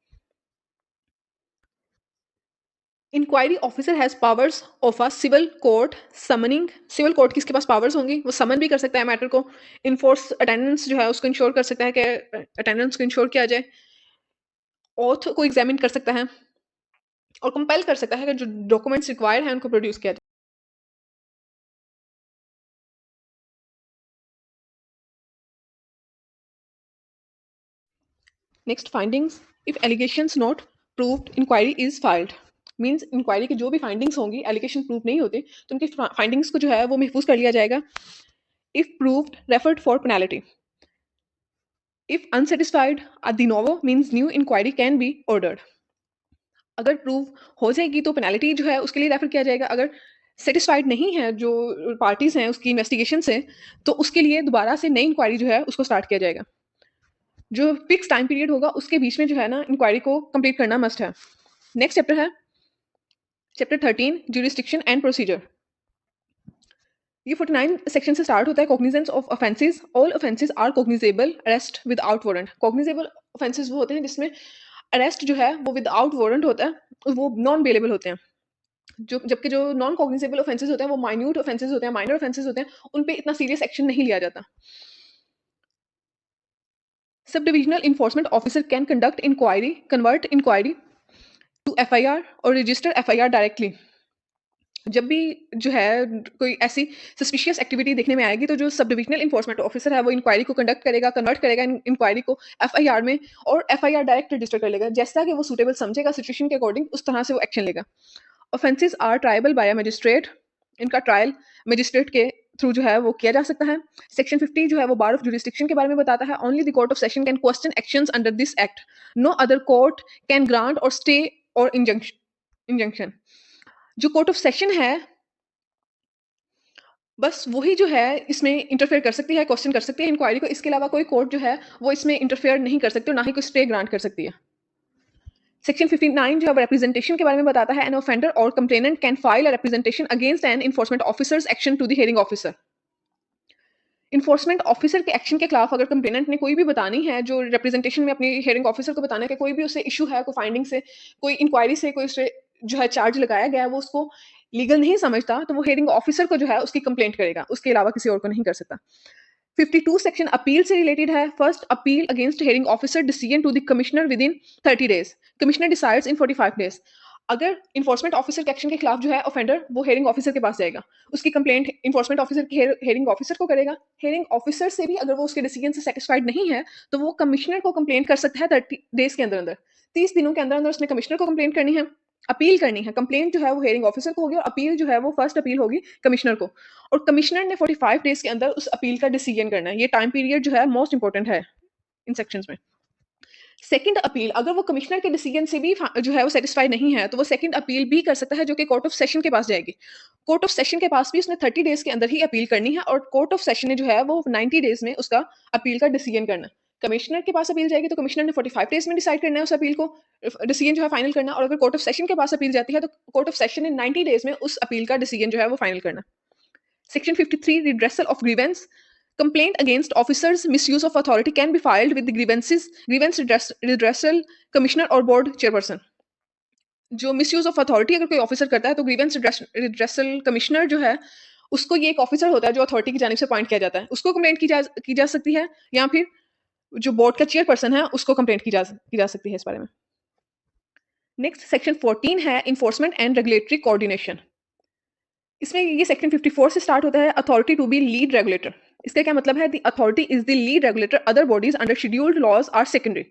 Inquiry officer has powers of a civil court summoning. Civil court की इसके पास पावर्स होंगी, वो समन भी कर सकता है मैटर को, इन्फोर्स अटेंडेंस जो है उसको इंश्योर कर सकता है कि अटेंडेंस को इंश्योर किया जाए, ऑथ को एग्जामिन कर सकता है और कंपेल कर सकता है कि जो डॉक्यूमेंट्स रिक्वायर्ड हैं उनको प्रोड्यूस किया जाए। Next findings, if allegations not proved inquiry is filed. Means inquiry की जो भी फाइंडिंग्स होंगी, एलिगेशन प्रूव नहीं होते तो उनकी फाइंडिंग्स को जो है वो महफूज कर लिया जाएगा। If proved, referred for penalty. If unsatisfied, a de novo means new inquiry can be ordered. अगर प्रूव हो जाएगी तो पेनल्टी जो है उसके लिए रेफर किया जाएगा। अगर सेटिस्फाइड नहीं है जो पार्टीज हैं उसकी इन्वेस्टिगेशन से, तो उसके लिए दोबारा से नई इंक्वायरी जो है उसको स्टार्ट किया जाएगा। जो फिक्स टाइम पीरियड होगा उसके बीच में जो है ना इंक्वायरी को कंप्लीट करना मस्ट है। नेक्स्ट चैप्टर है चैप्टर 13, ज्यूरिस्डिक्शन एंड प्रोसीजर। ये 49 सेक्शन से स्टार्ट होता है। Cognizance of offences, all offences are cognizable arrest without warrant. Cognizable offences वो होते हैं जिसमें अरेस्ट जो है वो विदाउट वारंट होता है, वो नॉन बेलेबल होते हैं। जो जबकि जो नॉन कॉग्निजेबल ऑफेंसेस होते हैं वो माइन्यूट ऑफेंसेस होते हैं, माइनर ऑफेंसेस होते हैं, उन पे इतना सीरियस एक्शन नहीं लिया जाता। Sub divisional enforcement officer can conduct inquiry, convert inquiry to FIR और रजिस्टर एफआईआर डायरेक्टली। जब भी जो है कोई ऐसी सस्पिशियस एक्टिविटी देखने में आएगी तो जो सब डिविजनल इन्फोर्समेंट ऑफिसर है वो इंक्वायरी को कंडक्ट करेगा, कन्वर्ट करेगा इंक्वायरी को एफआईआर में और एफआईआर डायरेक्ट रजिस्टर कर लेगा। जैसा कि वो सूटेबल समझेगा सिचुएशन के अकॉर्डिंग, उस तरह से वो एक्शन लेगा। Offences are triable by a magistrate. इनका ट्रायल मजिस्ट्रेट के थ्रू जो है वो किया जा सकता है। सेक्शन 50 जो है वो बार ऑफ जुरिस्डिक्शन के बारे में बताता है। Only the court of session can question actions under this act. No other court can grant और स्टे और इंजंक्शन। जो कोर्ट ऑफ सेशन है बस वही जो है इसमें इंटरफेयर कर सकती है, क्वेश्चन कर सकती है इंक्वायरी को। इसके अलावा कोई कोर्ट जो है वो इसमें इंटरफेयर नहीं कर सकती और ना ही कोई स्टे ग्रांट कर सकती है। सेक्शन 59 जो है रिप्रेजेंटेशन के बारे में बताता है। एन ऑफेंडर और complainant can file a representation against an enforcement officers action to the hearing officer. Enforcement officer के एक्शन के खिलाफ अगर कंप्लेनेंट ने कोई भी बतानी है, जो रिप्रेजेंटेशन में अपनी हियरिंग ऑफिसर को बताना है कि कोई भी उसे इशू है, कोई फाइंडिंग से, कोई इंक्वायरी से, कोई उसे जो है चार्ज लगाया गया है वो उसको लीगल नहीं समझता, तो वो हियरिंग ऑफिसर को जो है उसकी कंप्लेंट करेगा, उसके अलावा किसी और को नहीं कर सकता। 52 सेक्शन अपील से रिलेटेड है। First, appeal against hearing officer decision to the commissioner within 30 days. Commissioner decides in 45 days. अगर इन्फोर्समेंट ऑफिसर के एक्शन के खिलाफ जो है ऑफेंडर वो हियरिंग ऑफिसर के पास जाएगा, उसकी कंप्लेंट इन्फोर्समेंट ऑफिसर की हियरिंग ऑफिसर को करेगा। हियरिंग ऑफिसर से भी अगर वो उसके डिसीजन से सेटिस्फाइड नहीं है तो वो कमिश्नर को कंप्लेंट कर सकता है 30 डेज के अंदर अंदर। 30 दिनों के अंदर अंदर उसने कमिश्नर को कंप्लेंट करनी है, अपील करनी है। कंप्लेंट जो है वो हियरिंग ऑफिसर को होगी और अपील जो है वो फर्स्ट अपील होगी कमिश्नर को, और कमिश्नर ने 45 डेज के अंदर उस अपील का डिसीजन करना है। ये टाइम पीरियड जो है मोस्ट इंपॉर्टेंट है इन सेक्शंस में। सेकंड अपील, अगर वो कमिश्नर के डिसीजन से भी जो है वो सेटिस्फाई नहीं है, तो वो सेकंड अपील भी कर सकता है, जो कि कोर्ट ऑफ सेशन के पास जाएगी। कोर्ट ऑफ सेशन के पास भी उसने 30 डेज़ के अंदर ही अपील करनी है और कोर्ट ऑफ सेशन ने जो है वो 90 डेज़ में उसका अपील का डिसीजन करना है। कमिश्नर के पास अपील जाएगी तो कमिश्नर ने 45 डेज़ में डिसाइड करना है उस अपील को, डिसीजन जो है फाइनल करना है, और अगर कोर्ट ऑफ सेशन के पास अपील जाती है तो कोर्ट ऑफ सेशन ने 90 डेज़ में उस अपील का डिसीजन जो है वो फाइनल करना है। Section 53 redressal of grievance. Complaint against officers misuse of authority can be filed with the grievance redressal commissioner or board chairperson. जो मिसयूज ऑफ अथॉरिटी अगर कोई ऑफिसर करता है तो ग्रीवेंस रिड्रेसल कमिश्नर जो है उसको, ये एक ऑफिसर होता है जो अथॉरिटी की जानिब से अपॉइंट किया जाता है, उसको कंप्लेंट की जा सकती है, या फिर जो बोर्ड का चेयरपर्सन है उसको कंप्लेंट की जा सकती है इस बारे में। नेक्स्ट सेक्शन 14 है इन्फोर्समेंट एंड रेगुलेटरी कोऑर्डिनेशन। इसमें ये सेक्शन 54 से स्टार्ट होता है, authority to be lead regulator. इसका क्या मतलब है? The authority is the lead regulator, other bodies under scheduled laws are secondary.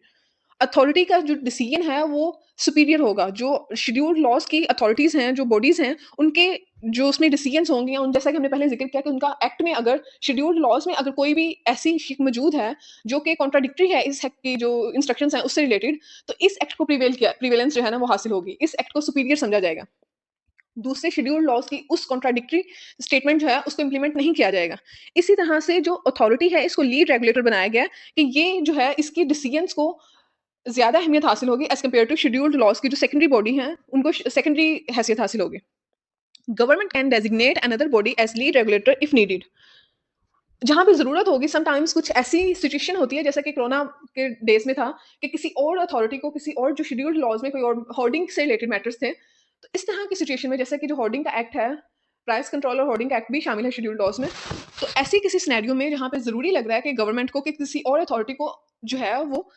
Authority का जो डिसीजन है वो सुपीरियर होगा, जो शेड्यूल्ड लॉज की अथॉरिटीज हैं, जो बॉडीज हैं, उनके जो उसमें डिसीजंस होंगे, उन जैसा कि हमने पहले जिक्र किया कि उनका एक्ट में अगर शेड्यूल्ड लॉज में अगर कोई भी ऐसी शिक मौजूद है जो कि कॉन्ट्राडिक्टरी है इस एक्ट की जो इंस्ट्रक्शंस हैं उससे रिलेटेड, तो इस एक्ट को प्रिवेलेंस जो है ना वो हासिल होगी, इस एक्ट को सुपीरियर समझा जाएगा। दूसरे शेड्यूल्ड लॉज की उस कॉन्ट्राडिक्टरी स्टेटमेंट जो है उसको इंप्लीमेंट नहीं किया जाएगा। इसी तरह से जो अथॉरिटी है इसको लीड रेगुलेटर बनाया गया है कि ये जो है इसकी डिसीजंस को ज़्यादा अहमियत हासिल होगी as compare to scheduled laws की जो सेकेंडरी बॉडी हैं, उनको सेकेंडरी हैसियत हासिल होगी। Government can designate another body as lead regulator if needed. जहाँ पे ज़रूरत होगी, समटाइम्स कुछ ऐसी सिचुएशन होती है जैसा कि कोरोना के डेज़ में था कि किसी और अथॉरिटी को, किसी और जो शेड्यूल्ड लॉज में कोई और होर्डिंग से रिलेटेड मैटर्स थे, तो इस तरह की सिचुएशन में जैसा कि जो होर्डिंग का एक्ट है, प्राइस कंट्रोल और होर्डिंग एक्ट भी शामिल है शेड्यूल्ड लॉज में। तो ऐसी किसी सिनेरियो में जहाँ पे ज़रूरी लग रहा है कि गवर्नमेंट को कि किसी और अथॉरिटी को जो है वो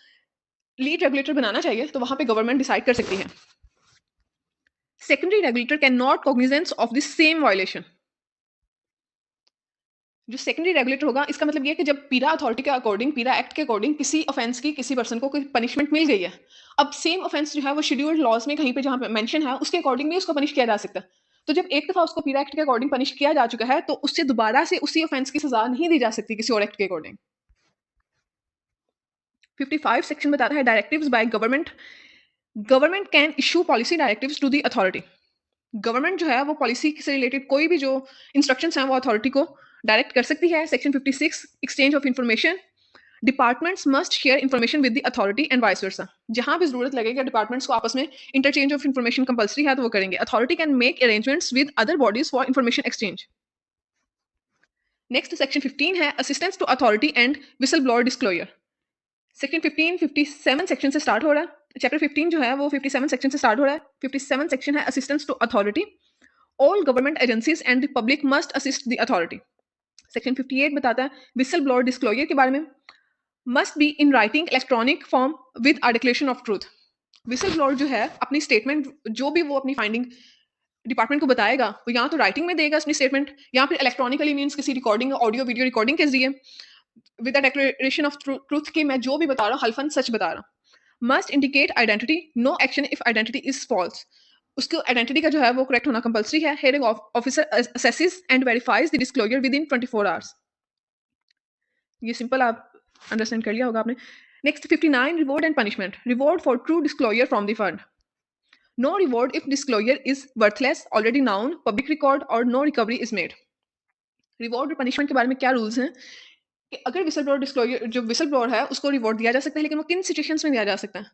लीड रेगुलेटर बनाना चाहिए, तो वहाँ पे गवर्नमेंट डिसाइड कर सकती है। Secondary regulator can not cognizance of the same violation. जो सेकेंडरी रेगुलेटर होगा, इसका मतलब ये है कि जब पीरा अथॉरिटी के अकॉर्डिंग, पीरा एक्ट के अकॉर्डिंग किसी ऑफेंस की किसी पर्सन को कोई पनिशमेंट मिल गई है, अब सेम ऑफेंस जो है वो शेड्यूल्ड लॉज में कहीं पे जहाँ पे मेंशन है उसके अकॉर्डिंग भी उसको पनिश किया जा सकता है। तो जब एक दफा उसको पीरा एक्ट के अकॉर्डिंग पनिश किया जा चुका है, तो उससे दोबारा से उसी ऑफेंस की सजा नहीं दी जा सकती किसी और एक्ट के अकॉर्डिंग। 55 सेक्शन बताता है directives by government. Government can issue policy directives to the authority. Government जो है वो पॉलिसी से रिलेटेड कोई भी जो इंस्ट्रक्शंस हैं वो अथॉरिटी को डायरेक्ट कर सकती है। Section 56 exchange of information. Departments must share information with the authority and vice versa. जहां भी जरूरत लगेगी डिपार्टमेंट्स को आपस में इंटरचेंज ऑफ इंफॉर्मेशन कंपलसरी है तो वो करेंगे। Authority can make arrangements with other bodies for information exchange. Next section 15 है assistance to authority and whistle blower disclosure. Section 15 57 section से स्टार्ट हो रहा है। चैप्टर 15 जो है वो 57 सेक्शन से स्टार्ट हो रहा है। 57 सेक्शन है assistance to authority. All government agencies and the public must assist the authority. Section 58 बताता है विसल ब्लोअर डिस्क्लोजर के बारे में। Must be in writing electronic form with a declaration of truth. Whistle blower जो है अपनी statement जो भी वो अपनी फाइंडिंग डिपार्टमेंट को बताएगा वो या तो राइटिंग में देगा अपनी स्टेटमेंट, या फिर इलेक्ट्रॉनिकली मीन्स किसी रिकॉर्डिंग, ऑडियो वीडियो रिकॉर्डिंग के जरिए with a declaration of truth कि मैं जो भी बता रहा हूँ हल्फन सच बता रहा हूँ। Must indicate identity, no action if identity is false. उसको आइडेंटिटी का जो है वो करेक्ट होना कंपलसरी है। Hearing officer assesses and verifies the disclosure within 24 hours. ये सिंपल आप अंडरस्टैंड कर लिया होगा आपने। Next 59 reward and punishment. Reward for true disclosure from the fund. No reward if disclosure is worthless, already known, public record or no recovery is made. Reward और punishment के बारे में क्या रूल्स हैं कि अगर विसल ब्लोअर डिस्क्लोजर, जो whistle blower है उसको रिवॉर्ड दिया जा सकता है, लेकिन वो किन सिचुएशंस में दिया जा सकता है?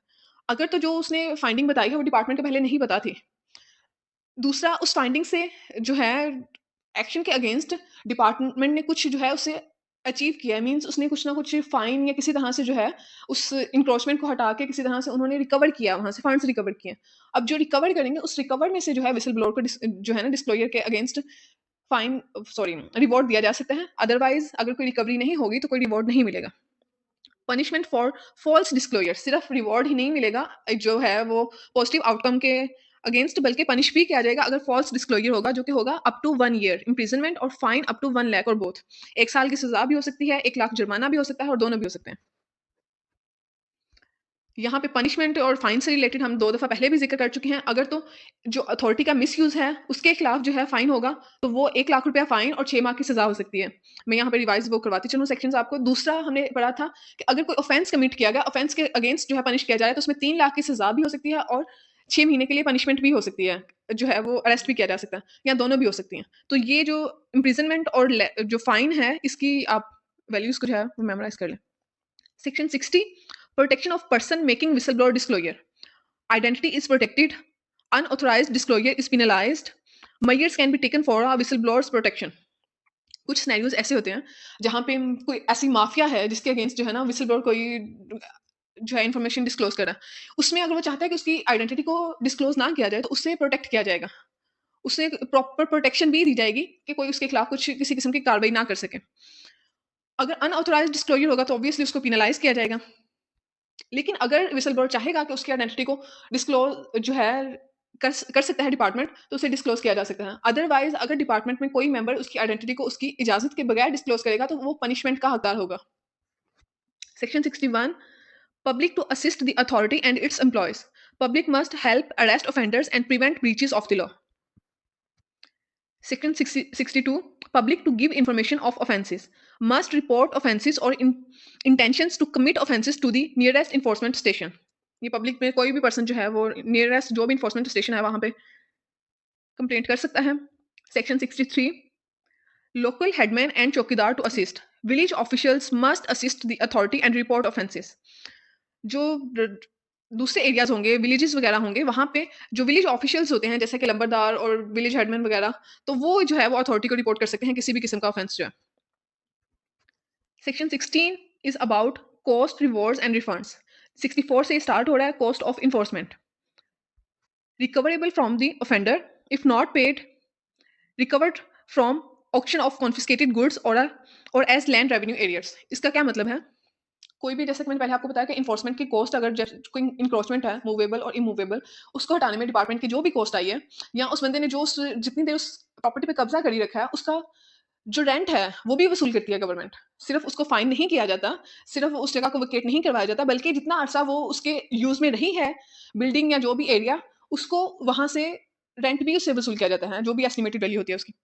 अगर तो जो उसने फाइंडिंग बताई है वो डिपार्टमेंट को पहले नहीं पता थी। दूसरा, उस फाइंडिंग से जो है एक्शन के अगेंस्ट डिपार्टमेंट ने कुछ जो है उसे अचीव किया है, मीन्स उसने कुछ ना कुछ फाइन या किसी तरह से जो है उस इंक्रोचमेंट को हटा के किसी तरह से उन्होंने रिकवर किया, वहाँ से फंड्स रिकवर किए। अब जो रिकवर करेंगे उस रिकवर में से जो है विसल ब्लोअर को जो है ना डिस्क्लोजर के अगेंस्ट फाइन सॉरी रिवॉर्ड दिया जा सकता है। अदरवाइज अगर कोई रिकवरी नहीं होगी तो कोई रिवॉर्ड नहीं मिलेगा। पनिशमेंट फॉर फॉल्स डिस्क्लोजर, सिर्फ रिवॉर्ड ही नहीं मिलेगा जो है वो पॉजिटिव आउटकम के अगेंस्ट, बल्कि पनिश भी किया जाएगा अगर फॉल्स डिस्क्लोजर होगा, जो कि होगा अप टू 1 ईयर इम्प्रिजनमेंट और फाइन अप टू 1 लाख और बोथ। 1 साल की सजा भी हो सकती है, 1 लाख जुर्माना भी हो सकता है और दोनों भी हो सकते हैं। यहाँ पे पनिशमेंट और फाइन से रिलेटेड हम 2 दफ़ा पहले भी ज़िक्र कर चुके हैं। अगर तो जो अथॉरिटी का मिसयूज़ है, उसके खिलाफ जो है फाइन होगा, तो वो 1 लाख रुपया फाइन और 6 माह की सज़ा हो सकती है। मैं यहाँ पे रिवाइज़ वो करवाती चलूँ सेक्शंस आपको। दूसरा हमने पढ़ा था कि अगर कोई ऑफेंस कमिट किया गया, ऑफेंस के अगेंस्ट जो है पनिश किया जाए, तो उसमें 3 लाख की सज़ा भी हो सकती है और 6 महीने के लिए पनिशमेंट भी हो सकती है। जो है वो अरेस्ट भी किया जा सकता है या दोनों भी हो सकती हैं। तो ये जो इम्प्रिज़नमेंट और जो फाइन है, इसकी आप वैल्यूज़ को जो है वो मेमोराइज़ कर लें। Section 60, protection of person making whistleblower disclosure. Identity is protected. Unauthorized disclosure is penalized. Measures can be taken for a whistleblower's protection. कुछ सिनेरियोज ऐसे होते हैं जहाँ पे कोई ऐसी माफिया है जिसके अगेंस्ट जो है ना विसल ब्लोअर कोई जो है इन्फॉर्मेशन डिस्क्लोज करा, उसमें अगर वो चाहता है कि उसकी आइडेंटिटी को डिस्क्लोज ना किया जाए तो उससे प्रोटेक्ट किया जाएगा, उससे प्रॉपर प्रोटेक्शन भी दी जाएगी कि कोई उसके खिलाफ कुछ किसी किस्म की कार्रवाई ना कर सके। अगर अनऑथोराइज डिस्क्लोजर होगा तो ऑब्वियसली उसको पिनलाइज किया जाएगा। लेकिन अगर व्हिसल ब्लोअर चाहेगा कि उसकी आइडेंटिटी को डिस्क्लोज़ जो है कर सकता है डिपार्टमेंट, तो उसे डिस्क्लोज़ किया जा सकता है। अदरवाइज़ अगर डिपार्टमेंट में कोई मेंबर उसकी आइडेंटिटी को उसकी इजाज़त के बगैर डिस्क्लोज़ करेगा, तो वो पनिशमेंट का हकदार होगा। Section 61, public to assist the authority and its employees. Public must help arrest offenders and prevent breaches of the law. Section 62, public to give information of offences, must report offences or intentions to commit offences to the nearest enforcement station. ये public में कोई भी person जो है वो nearest जो भी enforcement station है वहाँ पे कंप्लेंट कर सकता है। सेक्शन 63, local headman and चौकीदार to assist. Village officials must assist the authority and report offences. जो दूसरे एरियाज होंगे, विलेजेस वगैरह होंगे, वहाँ पे जो विलेज ऑफिशियल्स होते हैं जैसे कि लंबरदार और विलेज हेडमैन वगैरह, तो वो जो है वो अथॉरिटी को रिपोर्ट कर सकते हैं किसी भी किस्म का ऑफेंस जो है। Section 16 is about cost, rewards and refunds. 64 से स्टार्ट हो रहा है cost of enforcement. Recoverable from the offender if not paid, recovered from auction of confiscated goods और एज लैंड रेवेन्यू एरियर्स। इसका क्या मतलब है? कोई भी जैसे कि मैंने पहले आपको बताया कि इन्फोर्समेंट की कॉस्ट अगर कोई इंक्रोचमेंट है मूवेबल और इमूवेबल, उसको हटाने में डिपार्टमेंट की जो भी कॉस्ट आई है या उस बंदे ने जो जितनी देर उस प्रॉपर्टी पे कब्जा करी रखा है उसका जो रेंट है वो भी वसूल करती है गवर्नमेंट। सिर्फ उसको फाइन नहीं किया जाता, सिर्फ उस जगह को वेकेट नहीं करवाया जाता, बल्कि जितना अरसा वो उसके यूज में रही है बिल्डिंग या जो भी एरिया, उसको वहां से रेंट भी उससे वसूल किया जाता है जो भी एस्टिमेटेड वैल्यू होती है उसकी।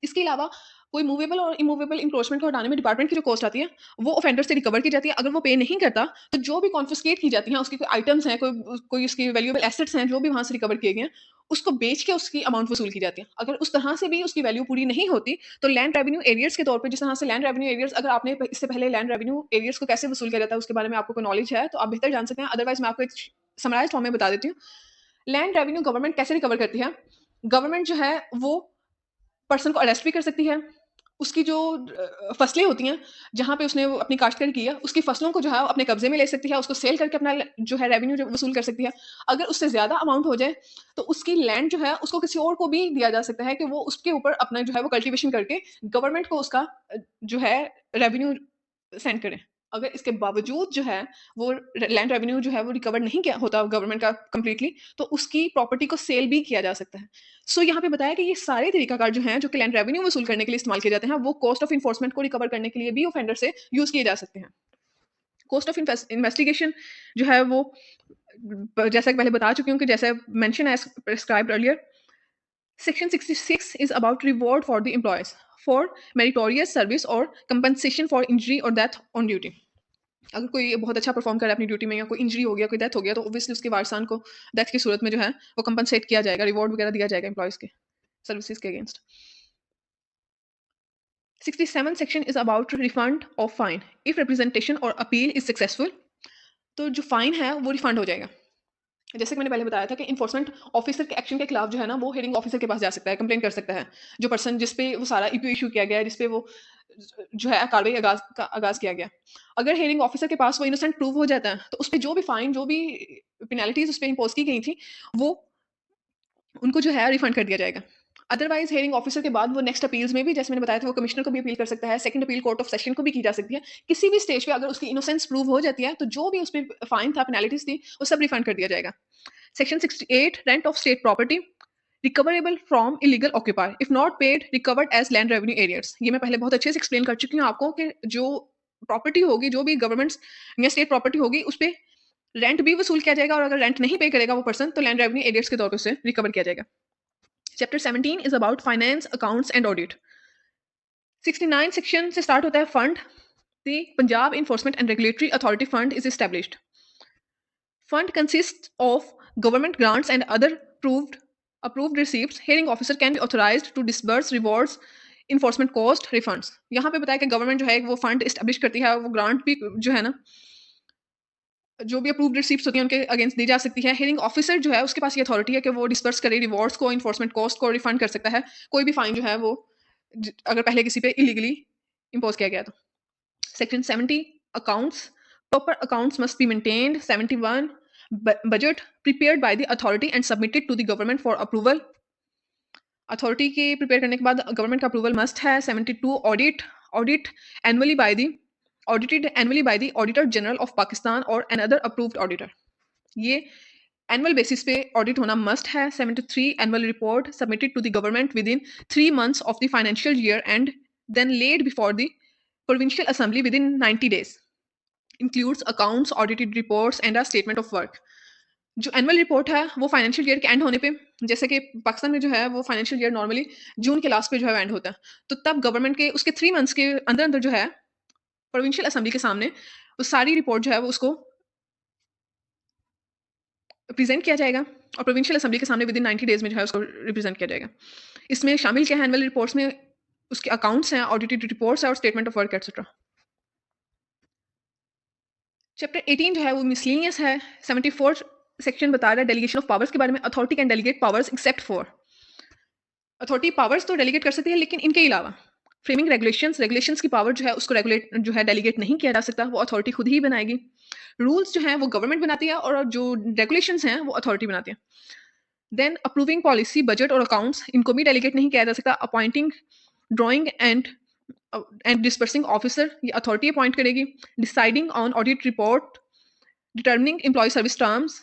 इसके अलावा कोई मूवेबल और इमूवेबल इंक्रोचमेंट को हटाने में डिपार्टमेंट की जो कॉस्ट आती है, वो ऑफेंडर से रिकवर की जाती है। अगर वो पे नहीं करता, तो जो भी कॉन्फिस्केट की जाती हैं, उसकी कोई आइटम्स हैं, कोई उसकी वैल्यूएबल एसेट्स हैं, जो भी वहाँ से रिकवर किए गए हैं, उसको बेच के उसकी अमाउंट वसूल की जाती है। अगर उस तरह से भी उसकी वैल्यू पूरी नहीं होती, तो लैंड रेवेन्यू एरियर्स के तौर पे जिस तरह से लैंड रेवेन्यू एरियर्स, अगर आपने इससे पहले लैंड रेवेन्यू एरियर्स को कैसे वसूल किया जाता है, उसके बारे में आपको कोई नॉलेज है, तो आप बेहतर जान सकते हैं। अदरवाइज़ मैं आपको एक समराइज़्ड फॉर्म में बता देती हूँ। लैंड रेवेन्यू गवर्नमेंट कैसे रिकवर करती है? गवर्नमेंट जो है, वो पर्सन को अरेस्ट भी कर सकती है। उसकी जो फसलें होती हैं, जहाँ पे उसने वो अपनी काश्तकारी की है, उसकी फसलों को जो है वो अपने कब्ज़े में ले सकती है, उसको सेल करके अपना जो है रेवेन्यू जो वसूल कर सकती है। अगर उससे ज़्यादा अमाउंट हो जाए, तो उसकी लैंड जो है उसको किसी और को भी दिया जा सकता है कि वो उसके ऊपर अपना जो है वो कल्टीवेशन करके गवर्नमेंट को उसका जो है रेवेन्यू सेंड करें। अगर इसके बावजूद जो है वो लैंड रेवेन्यू जो है वो रिकवर नहीं किया होता गवर्नमेंट का कंप्लीटली, तो उसकी प्रॉपर्टी को सेल भी किया जा सकता है। सो यहाँ पे बताया कि ये सारे तरीकाकार जो हैं, जो कि लैंड रेवेन्यू वसूल करने के लिए इस्तेमाल किए जाते हैं, वो कॉस्ट ऑफ इन्फोर्समेंट को रिकवर करने के लिए भी ऑफेंडर से यूज़ किए जा सकते हैं। कॉस्ट ऑफ इन्वेस्टिगेशन जो है वो जैसा कि पहले बता चुकी हूँ कि जैसे mention as prescribed earlier. Section 66 is about reward for the employees for meritorious service और कंपनसेशन फॉर इंजरी और डेथ ऑन ड्यूटी। अगर कोई बहुत अच्छा परफॉर्म कर रहा है अपनी ड्यूटी में या कोई इंजरी हो गया, कोई डेथ हो गया, तो ऑब्वियसली उसके वारसान को डेथ की सूरत में जो है वो कंपनसेट किया जाएगा, रिवॉर्ड वगैरह दिया जाएगा एम्प्लॉइज़ के सर्विसेज के against. 67 section is about refund of fine if representation और अपील इज सक्सेसफुल। तो जो फाइन है वो रिफंड हो जाएगा। जैसे कि मैंने पहले बताया था कि इन्फोर्समेंट ऑफिसर के एक्शन के खिलाफ जो है ना, वो हेयरिंग ऑफिसर के पास जा सकता है, कंप्लेन कर सकता है। जो पर्सन जिस पे वो सारा ईपीओ इशू किया गया है, जिस पे वो जो है कार्रवाई आगाज किया गया, अगर हेयरिंग ऑफिसर के पास वो इनोसेंट प्रूव हो जाता है, तो उस पे जो भी फाइन, जो भी पेनल्टीज उस पे इम्पोज की गई थी, वो उनको जो है रिफंड कर दिया जाएगा। अदरवाइज़ हेयरिंग ऑफिसर के बाद वो नेक्स्ट अपील्स में भी, जैसे मैंने बताया था, वो कमिश्नर को भी अपील कर सकता है, second appeal court of session को भी की जा सकती है। किसी भी स्टेज पे अगर उसकी इनोसेंस प्रूव हो जाती है, तो जो भी उसपे फाइन था, पेनल्टीज़ थी, वो सब रिफंड कर दिया जाएगा। Section 68, rent of state property recoverable from illegal occupier if not paid, recovered as land revenue arrears. ये मैं पहले बहुत अच्छे से एक्सप्लेन कर चुकी हूँ आपको कि जो प्रॉपर्टी होगी, जो भी गवर्नमेंट्स या स्टेट प्रॉपर्टी होगी, उस पे रेंट भी वसूल किया जाएगा और अगर रेंट नहीं पे करेगा वो पर्सन तो लैंड रेवेन्यू एरियर्स के तौर पे उसे रिकवर किया जाएगा। Chapter 17 is about finance, accounts and audit. 69 section से स्टार्ट होता है fund. The Punjab enforcement and regulatory authority fund is established. Fund consists of government grants and other approved receipts. Hearing officer can be authorized to disburse rewards, enforcement cost, refunds. यहाँ पे बताया कि government जो है वो fund establish करती है, वो ग्रांट भी जो है ना जो भी अप्रूव्ड रिसीप्ट्स होती हैं उनके अगेंस्ट दी जा सकती है। हियरिंग ऑफिसर जो है उसके पास ये अथॉरिटी है कि वो डिस्पर्स करे रिवॉर्ड्स को, इन्फोर्समेंट कॉस्ट को रिफंड कर सकता है। कोई भी फाइन जो है वो अगर पहले किसी पे इलीगली इम्पोज किया गया तो। Section 70 accounts, proper accounts must be maintained. 71 budget prepared by the authority and submitted to the government for approval. Authority के प्रिपेयर करने के बाद गवर्नमेंट का अप्रूवल मस्ट है। 72 audit annually by the audited annually by the auditor general of Pakistan और another approved auditor. ये annual basis पे audit होना मस्ट है। 73 annual report submitted to the government within 3 months of the financial year and then laid before the provincial assembly within 90 days। Includes accounts, audited reports and a statement of work. जो annual report है वो financial year के and होने पे, जैसे कि पाकिस्तान में जो है वो फाइनेंशियल ईयर नॉर्मली जून के लास्ट पे जो है एंड होता है, तो तब गवर्नमेंट के उसके 3 months के अंदर अंदर जो है प्रोविंशियल असेंबली के सामने वो सारी रिपोर्ट जो है वो उसको प्रेजेंट किया जाएगा और प्रोविंशियल असेंबली के सामने विद इन 90 days में जो है उसको रिप्रेजेंट किया जाएगा। इसमें शामिल क्या है एनुअल रिपोर्ट्स में उसके अकाउंट्स हैं, ऑडिटेड रिपोर्ट्स है और statement of work etcetera. Chapter 18 जो है वो मिसलेनियस है। 74 सेक्शन बता रहा है डेलीगेशन ऑफ पावर्स के बारे में। Authority can delegate powers except for, authority powers तो डेलीगेट कर सकती है लेकिन इनके अलावा फ्रेमिंग रेगुलेशंस की पावर जो है उसको रेगुलेट जो है डेलीगेट नहीं किया जा सकता, वो अथॉरिटी खुद ही बनाएगी। रूल्स जो हैं वो गवर्नमेंट बनाती है और जो रेगुलेशंस हैं वो अथॉरिटी बनाती है। देन अप्रूविंग पॉलिसी, बजट और अकाउंट्स इनको भी डेलीगेट नहीं किया जा सकता। Appointing, drawing and dispersing officer ये अथॉरिटी अपॉइंट करेगी। Deciding on audit report, determining employ service terms,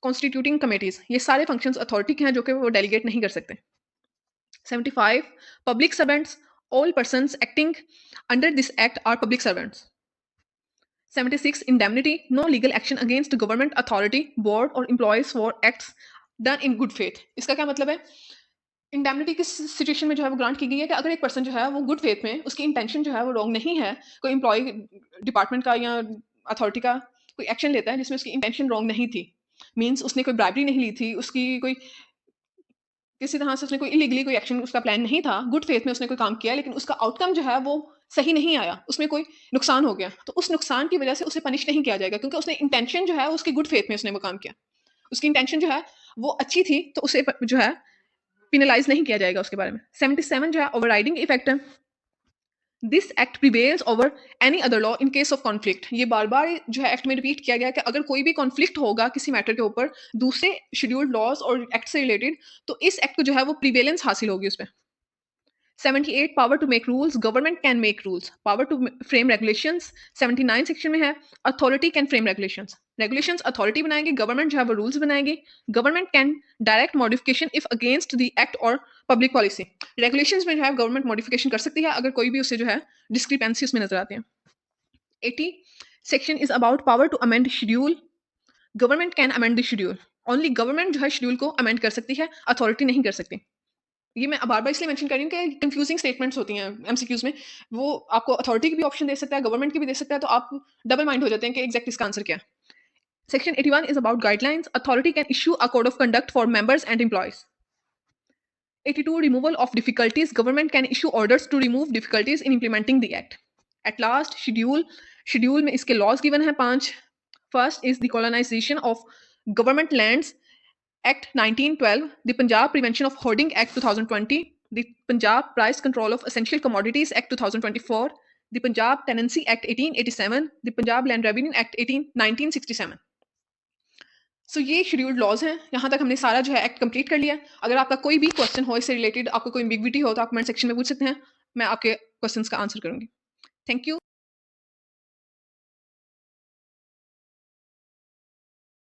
constituting committees, ये सारे फंक्शंस अथॉरिटी के हैं जो कि वो डेलीगेट नहीं कर सकते। 75 public servants, all persons acting under this act are public servants. 76 indemnity, no legal action against government authority, board और employees for acts done in good faith. इसका क्या मतलब है? इंडेमनिटी किस सिचुएशन में जो है वो ग्रांट की गई है कि अगर एक पर्सन जो है वो गुड फेथ में, उसकी इंटेंशन जो है वो रॉन्ग नहीं है, कोई एम्प्लॉय डिपार्टमेंट का या अथॉरिटी का कोई एक्शन लेता है जिसमें उसकी इंटेंशन रॉन्ग नहीं थी, मीन्स उसने कोई ब्राइबरी नहीं ली थी, उसकी कोई किसी तरह से उसने कोई इलीगली कोई एक्शन उसका प्लान नहीं था, गुड फेथ में उसने कोई काम किया लेकिन उसका आउटकम जो है वो सही नहीं आया, उसमें कोई नुकसान हो गया, तो उस नुकसान की वजह से उसे पनिश नहीं किया जाएगा क्योंकि उसने इंटेंशन जो है उसकी गुड फेथ में उसने वो काम किया, उसकी इंटेंशन जो है वो अच्छी थी, तो उसे जो है पिनलाइज नहीं किया जाएगा उसके बारे में। 77 जो है ओवरराइडिंग इफेक्ट है। This act prevails over any other law in case of conflict. ये बार बार जो है एक्ट में रिपीट किया गया कि अगर कोई भी कॉन्फ्लिक्ट होगा किसी मैटर के ऊपर दूसरे शेड्यूल्ड लॉज और एक्ट से रिलेटेड, तो इस एक्ट को जो है वो प्रिवेलेंस हासिल होगी उस पर। 78 power to make rules, government can make rules. Power to frame regulations 79 section में है। Authority can frame regulations, regulations authority बनाएगी, गवर्नमेंट जो है वो रूल्स बनाएगी। Government can direct modification if against the act और पब्लिक पॉलिसी, रेगुलेशंस में जो है गवर्नमेंट मॉडिफिकेशन कर सकती है अगर कोई भी उसे जो है डिस्क्रिपेंसी उसमें नजर आती है। 80 section is about power to amend schedule, government can amend the schedule, only government जो है शेड्यूल को अमेंड कर सकती है, अथॉरिटी नहीं कर सकती। ये मैं बार बार इसलिए मेंशन कर रही हूँ कि कंफ्यूजिंग स्टेटमेंट्स होती हैं एमसीक्यूज में, वो आपको अथॉरिटी की भी ऑप्शन दे सकता है, गवर्नमेंट की भी दे सकता है, तो आप डबल माइंड हो जाते हैं कि एग्जैक्ट इसका आंसर क्या है। Section 81 is about guidelines, authority can issue a code of conduct for members and employees. 82 removal of difficulties, government can issue orders to remove difficulties in implementing the act. At last schedule में इसके laws given है 5। First is the colonisation of government lands Act 1912, the Punjab Prevention of Hoarding Act 2020, the Punjab Price Control of Essential Commodities Act 2024, the Punjab Tenancy Act 1887, the Punjab Land Revenue Act 1967। सो ये scheduled laws हैं। यहाँ तक हमने सारा जो है act complete कर लिया। अगर आपका कोई भी क्वेश्चन हो इससे रिलेटेड, आपको कोई एम्बिग्विटी हो तो आप कमेंट सेक्शन में पूछ सकते हैं, मैं आपके क्वेश्चंस का आंसर करूँगी। Thank you.